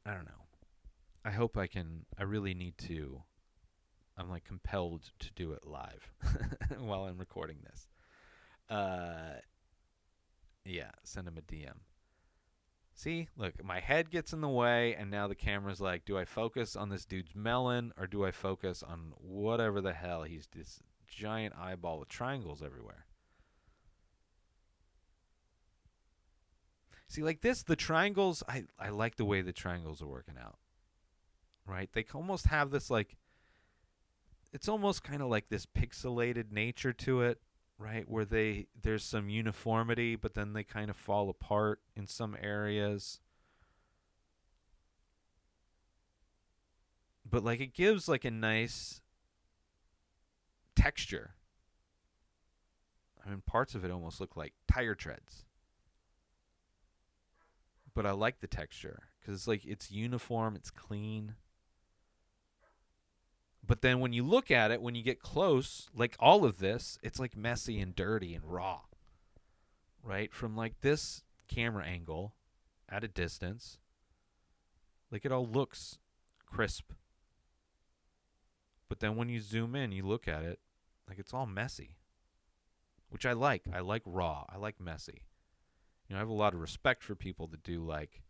I don't know. I hope I can. I really need to. I'm like compelled to do it live while I'm recording this. Uh, yeah, send him a DM. See, look, my head gets in the way, and now the camera's like, do I focus on this dude's melon or do I focus on whatever the hell he's this giant eyeball with triangles everywhere? See, like this, the triangles, I like the way the triangles are working out, right? They almost have this like, it's almost kind of like this pixelated nature to it, right? Where there's some uniformity, but then they kind of fall apart in some areas. But like it gives like a nice texture. I mean, parts of it almost look like tire treads. But I like the texture because it's like it's uniform, it's clean. But then when you look at it, when you get close, like all of this, it's like messy and dirty and raw, right? From like this camera angle at a distance, like it all looks crisp. But then when you zoom in, you look at it, like it's all messy, which I like. I like raw. I like messy. I have a lot of respect for people that do like,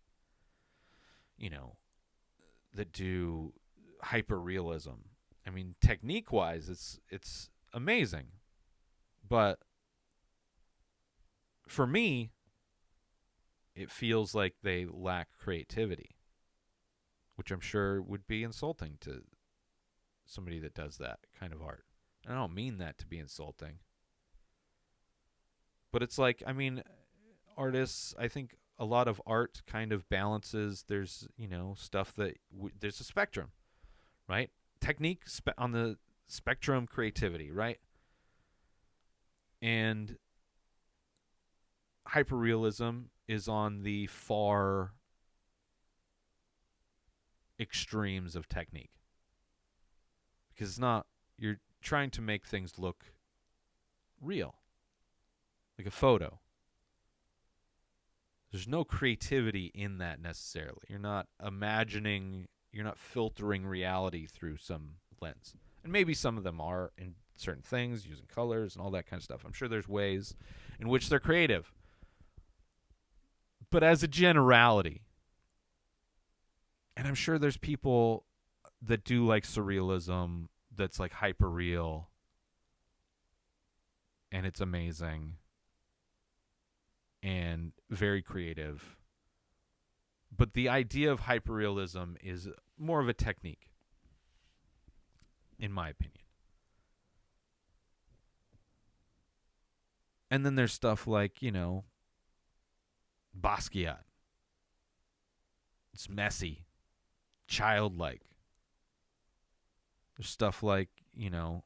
you know, that do hyper realism. I mean, technique wise, it's amazing, but for me, it feels like they lack creativity, which I'm sure would be insulting to somebody that does that kind of art. And I don't mean that to be insulting, but it's like, I mean, artists, I think a lot of art kind of balances. There's, stuff that there's a spectrum, right? Technique on the spectrum, creativity, right? And hyperrealism is on the far extremes of technique, because it's not, you're trying to make things look real, like a photo. There's no creativity in that necessarily. You're not imagining, you're not filtering reality through some lens. And maybe some of them are in certain things, using colors and all that kind of stuff. I'm sure there's ways in which they're creative. But as a generality, and I'm sure there's people that do like surrealism that's like hyper real and it's amazing and very creative. But the idea of hyperrealism is more of a technique, in my opinion. And then there's stuff like, Basquiat. It's messy, childlike. There's stuff like, the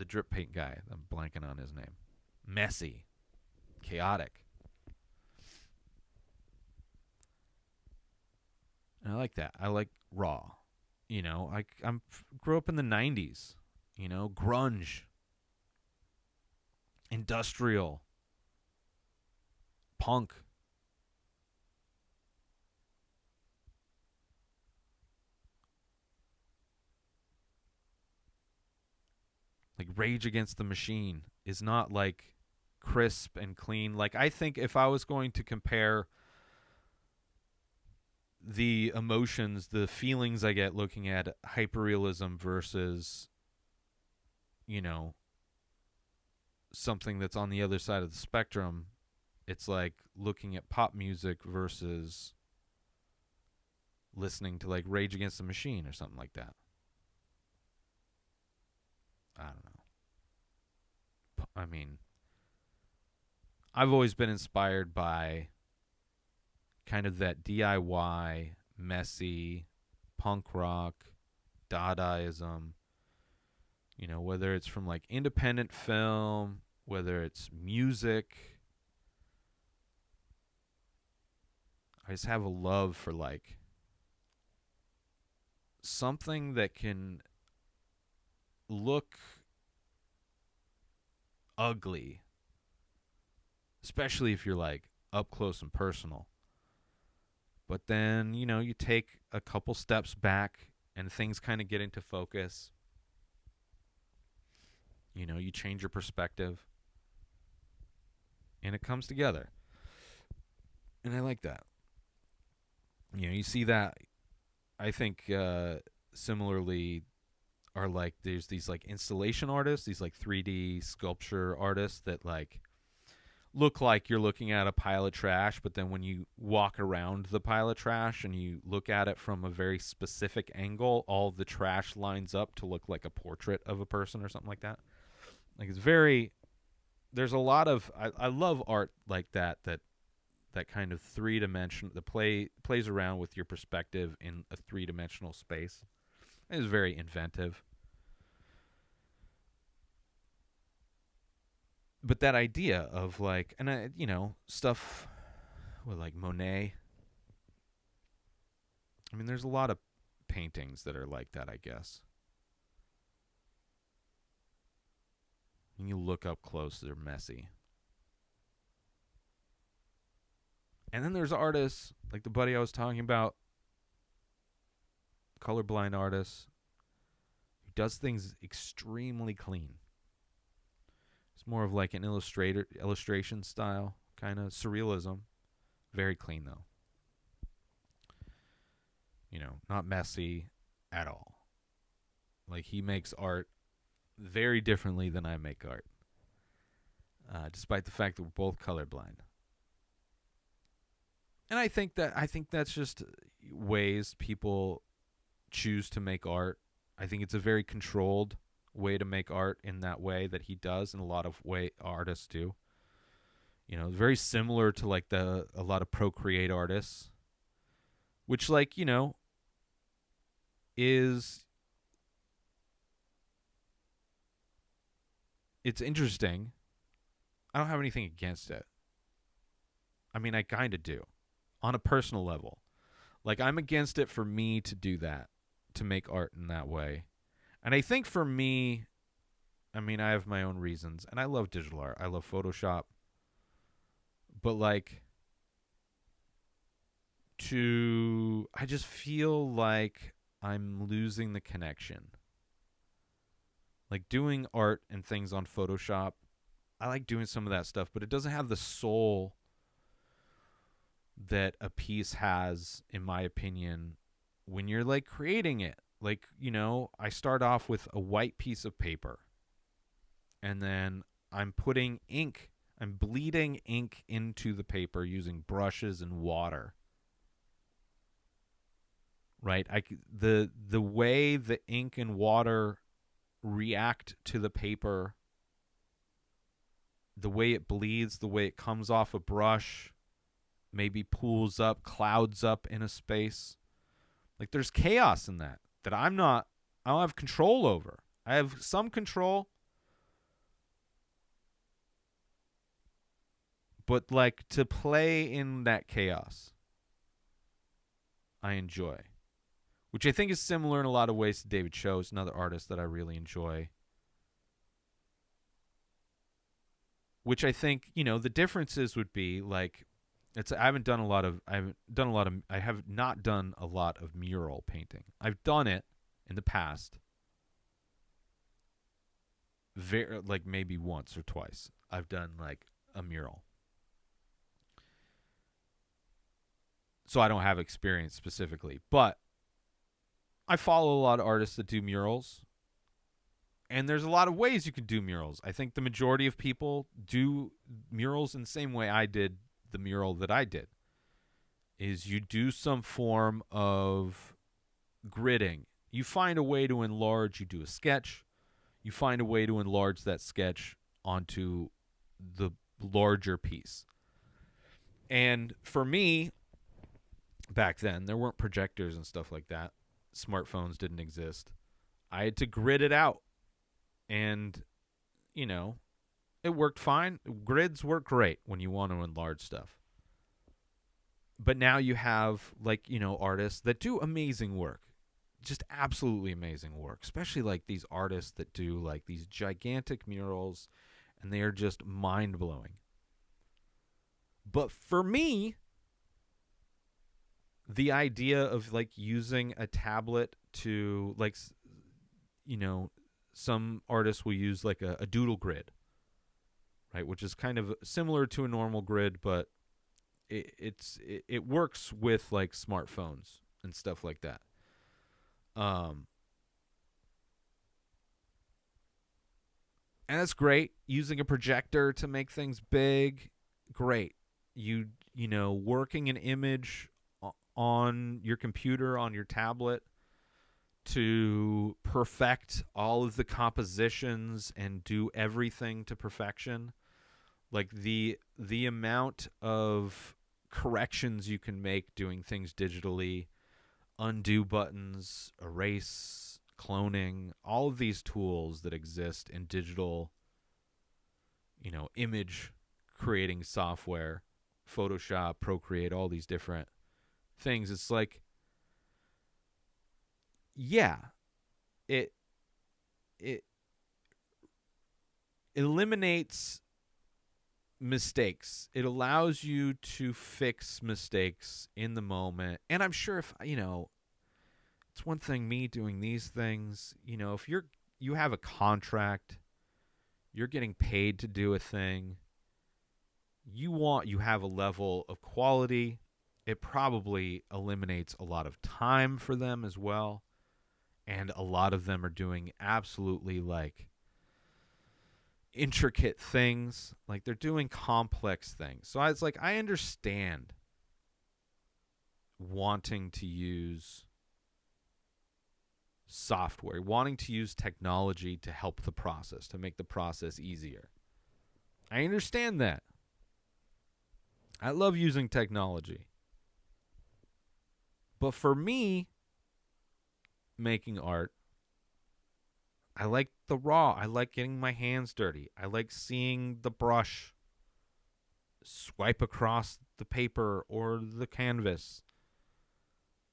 drip paint guy. I'm blanking on his name. Messy, chaotic. And I like that. I like raw. I grew up in the 90s, grunge, industrial, punk. Like Rage Against the Machine is not like crisp and clean. Like, I think if I was going to compare the emotions, the feelings I get looking at hyperrealism versus, something that's on the other side of the spectrum, it's like looking at pop music versus listening to like Rage Against the Machine or something like that. I don't know. I mean, I've always been inspired by kind of that DIY, messy, punk rock, Dadaism, whether it's from like independent film, whether it's music. I just have a love for like something that can look ugly, especially if you're like up close and personal. But then, you take a couple steps back and things kind of get into focus. You change your perspective and it comes together. And I like that. You see that, I think, similarly, are like, there's these like installation artists, these like 3D sculpture artists that like look like you're looking at a pile of trash, but then when you walk around the pile of trash and you look at it from a very specific angle, all the trash lines up to look like a portrait of a person or something like that. Like, it's very, there's a lot of, I love art like that kind of three-dimensional, that plays around with your perspective in a three-dimensional space. It is very inventive. But that idea of like, and stuff with like Monet. I mean, there's a lot of paintings that are like that, I guess. When you look up close, they're messy. And then there's artists like the buddy I was talking about colorblind artist who does things extremely clean. It's more of like an illustration style, kind of surrealism. Very clean though. Not messy at all. Like he makes art very differently than I make art, despite the fact that we're both colorblind. And I think that's just ways people choose to make art. I think it's a very controlled way to make art in that way that he does, and a lot of way artists do. Very similar to like a lot of Procreate artists, which is it's interesting. I don't have anything against it. I mean, I kind of do on a personal level. Like, I'm against it for me to do that, to make art in that way. And I think for me, I mean, I have my own reasons. And I love digital art. I love Photoshop. But, I just feel like I'm losing the connection. Like, doing art and things on Photoshop, I like doing some of that stuff, but it doesn't have the soul that a piece has, in my opinion, when you're like creating it. Like, I start off with a white piece of paper, and then I'm putting ink, I'm bleeding ink into the paper using brushes and water. Right? The way the ink and water react to the paper, the way it bleeds, the way it comes off a brush, maybe pools up, clouds up in a space. Like, there's chaos in that I don't have control over. I have some control, but like to play in that chaos, I enjoy. Which I think is similar in a lot of ways to David Cho's, another artist that I really enjoy. Which I think, the differences would be like, I have not done a lot of mural painting. I've done it in the past, like maybe once or twice. I've done like a mural, so I don't have experience specifically, but I follow a lot of artists that do murals, and there's a lot of ways you can do murals. I think the majority of people do murals in the same way I did the mural that I did, is you do some form of gridding. You find a way to enlarge, you do a sketch, you find a way to enlarge that sketch onto the larger piece. And for me, back then, there weren't projectors and stuff like that. Smartphones didn't exist. I had to grid it out. And, it worked fine. Grids work great when you want to enlarge stuff. But now you have, artists that do amazing work. Just absolutely amazing work. Especially, these artists that do, these gigantic murals, and they are just mind-blowing. But for me, the idea of, using a tablet to, some artists will use, a doodle grid, right, which is kind of similar to a normal grid, but it works with smartphones and stuff like that. And that's great. Using a projector to make things big, great. Working an image on your computer, on your tablet, to perfect all of the compositions and do everything to perfection. The amount of corrections you can make doing things digitally, undo buttons, erase, cloning, all of these tools that exist in digital, image creating software, Photoshop, Procreate, all these different things. It's yeah, it eliminates mistakes. It allows you to fix mistakes in the moment. And I'm sure if, It's one thing me doing these things. If you have a contract, you're getting paid to do a thing. You have a level of quality. It probably eliminates a lot of time for them as well. And a lot of them are doing absolutely like intricate things. Like they're doing complex things. So I understand wanting to use software, wanting to use technology to help the process, to make the process easier. I understand that. I love using technology. But for me, making art, I like the raw. I like getting my hands dirty. I like seeing the brush swipe across the paper or the canvas.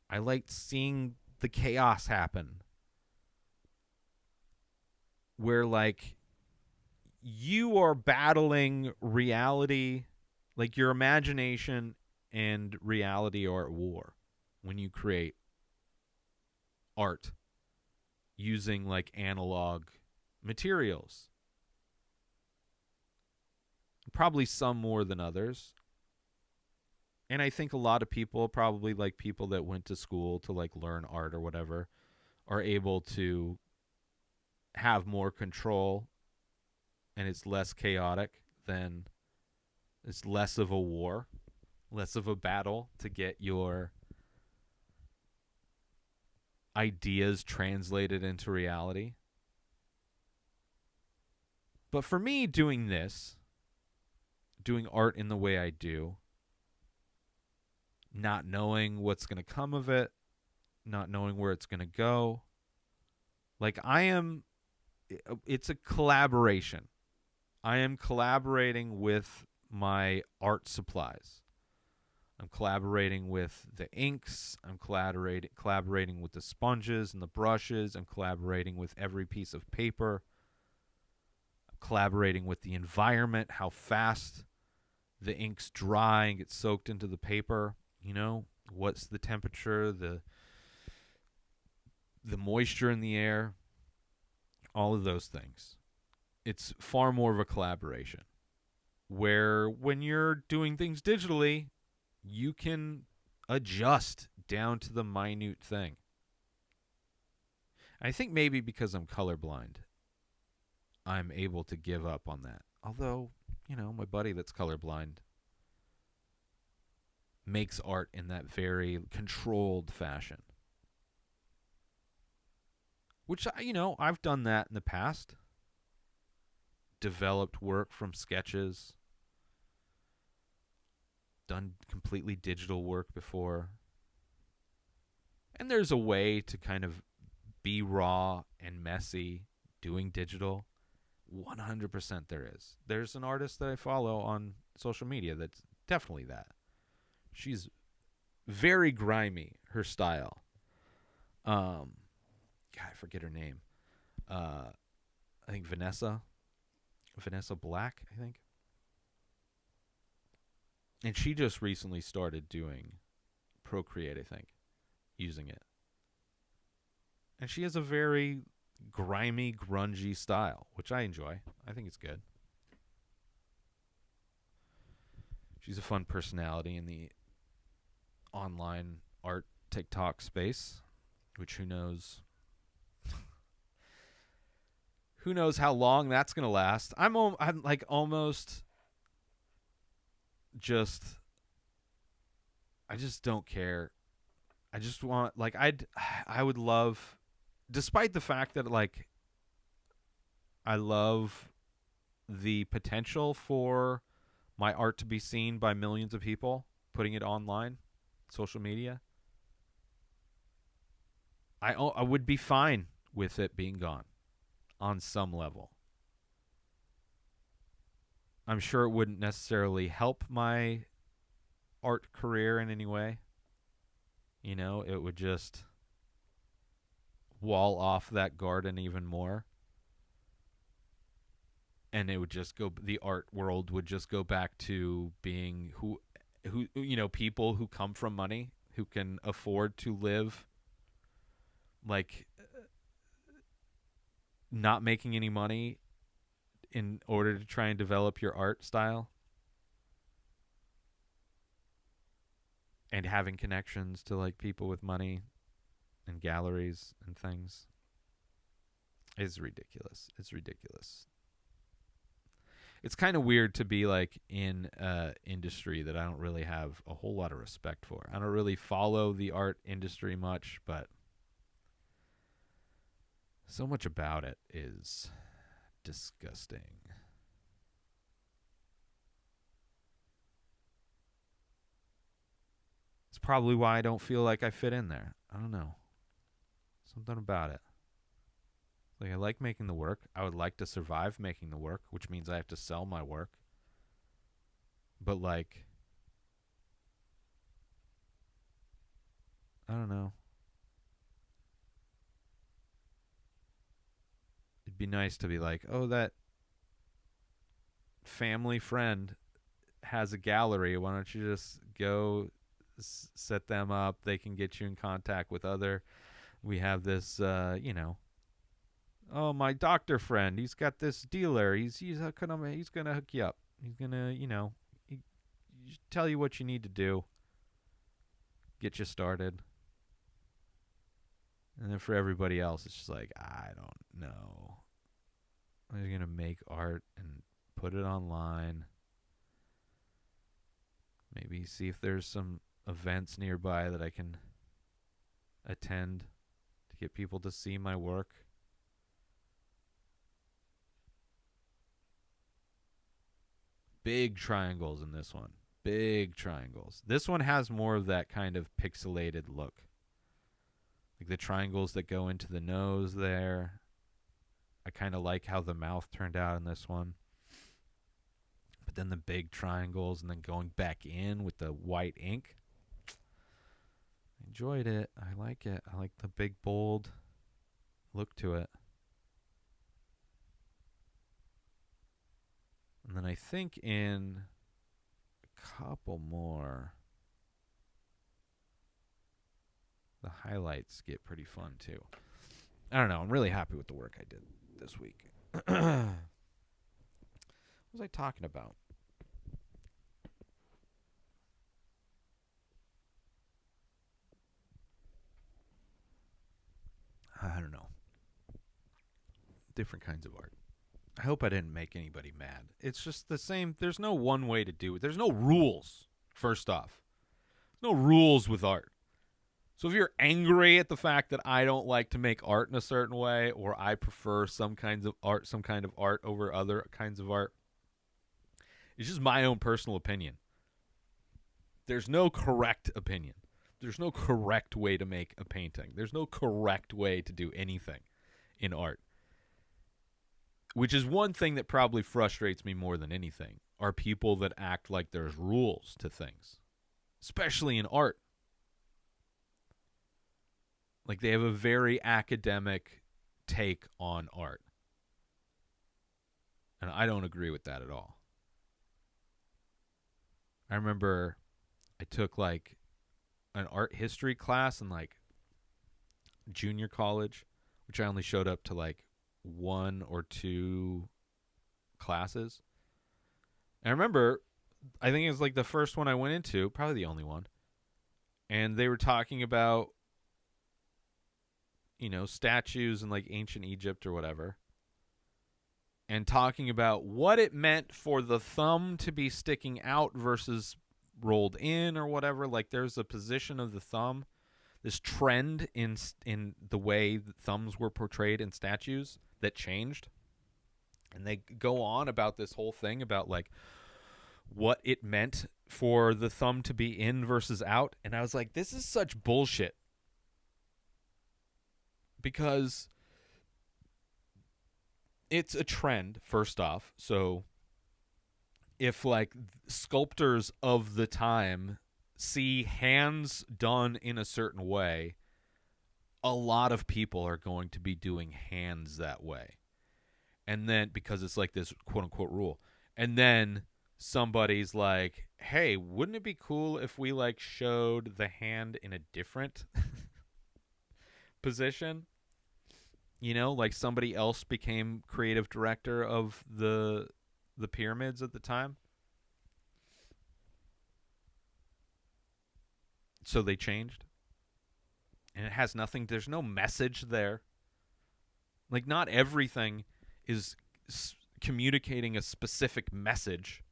I like seeing the chaos happen. Where, like, you are battling reality, like your imagination and reality are at war when you create art using like analog materials. Probably some more than others. And I think a lot of people, probably like people that went to school to like learn art or whatever, are able to have more control, and it's less chaotic, than it's less of a war, less of a battle to get your ideas translated into reality. But for me, doing this, doing art in the way I do, not knowing what's going to come of it, not knowing where it's going to go, like it's a collaboration. I am collaborating with my art supplies. I'm collaborating with the inks. I'm collaborating with the sponges and the brushes. I'm collaborating with every piece of paper. I'm collaborating with the environment, how fast the inks dry and get soaked into the paper. What's the temperature, the moisture in the air, all of those things. It's far more of a collaboration. Where when you're doing things digitally, you can adjust down to the minute thing. I think maybe because I'm colorblind, I'm able to give up on that. Although, my buddy that's colorblind makes art in that very controlled fashion. Which, I've done that in the past. Developed work from sketches. Done completely digital work before. And there's a way to kind of be raw and messy doing digital. 100% there is. There's an artist that I follow on social media that's definitely that. She's very grimy, her style. God, I forget her name. I think Vanessa Black, I think. And she just recently started doing Procreate, I think, using it. And she has a very grimy, grungy style, which I enjoy. I think it's good. She's a fun personality in the online art TikTok space, which who knows how long that's going to last. I'm like almost just I just don't care. I just want like I would love, despite the fact that like I love the potential for my art to be seen by millions of people, putting it online, social media. I would be fine with it being gone on some level. I'm sure it wouldn't necessarily help my art career in any way. It would just wall off that garden even more. And it would just go, the art world would just go back to being who people who come from money, who can afford to live like not making any money in order to try and develop your art style and having connections to like people with money and galleries and things is ridiculous. It's ridiculous. It's kind of weird to be like in industry that I don't really have a whole lot of respect for. I don't really follow the art industry much, but so much about it is disgusting. It's probably why I don't feel like I fit in there. I don't know. Something about it. Like I like making the work. I would like to survive making the work, which means I have to sell my work. But like I don't know. It'd be nice to be like, "Oh, that family friend has a gallery. Why don't you just go set them up? They can get you in contact with other. We have this, oh, my doctor friend. He's got this dealer. He's gonna hook you up. He's gonna, he, tell you what you need to do, get you started. And then for everybody else, it's just like I don't know. I'm just gonna make art and put it online. Maybe see if there's some events nearby that I can attend to get people to see my work. Big triangles in this one. Big triangles. This one has more of that kind of pixelated look. Like the triangles that go into the nose there. I kind of like how the mouth turned out in this one. But then the big triangles and then going back in with the white ink. Enjoyed it. I like it. I like the big, bold look to it. And then I think in a couple more, the highlights get pretty fun too. I don't know. I'm really happy with the work I did this week. What was I talking about? I don't know. Different kinds of art. I hope I didn't make anybody mad. It's just the same. There's no one way to do it. There's no rules, first off. There's no rules with art. So if you're angry at the fact that I don't like to make art in a certain way, or I prefer some kind of art over other kinds of art, it's just my own personal opinion. There's no correct opinion. There's no correct way to make a painting. There's no correct way to do anything in art. Which is one thing that probably frustrates me more than anything, are people that act like there's rules to things, especially in art. Like they have a very academic take on art. And I don't agree with that at all. I remember I took like an art history class in like junior college, which I only showed up to like one or two classes. And I remember, I think it was like the first one I went into, probably the only one. And they were talking about, statues in like ancient Egypt or whatever. And talking about what it meant for the thumb to be sticking out versus rolled in or whatever. Like there's a position of the thumb, this trend in the way the thumbs were portrayed in statues that changed. And they go on about this whole thing about like what it meant for the thumb to be in versus out. And I was like, this is such bullshit. Because it's a trend, first off. So if like sculptors of the time see hands done in a certain way, a lot of people are going to be doing hands that way. And then, because it's like this quote unquote rule. And then somebody's like, hey, wouldn't it be cool if we like showed the hand in a different position. You know, like somebody else became creative director of the pyramids at the time. So they changed. And it has nothing, there's no message there. Like not everything is communicating a specific message.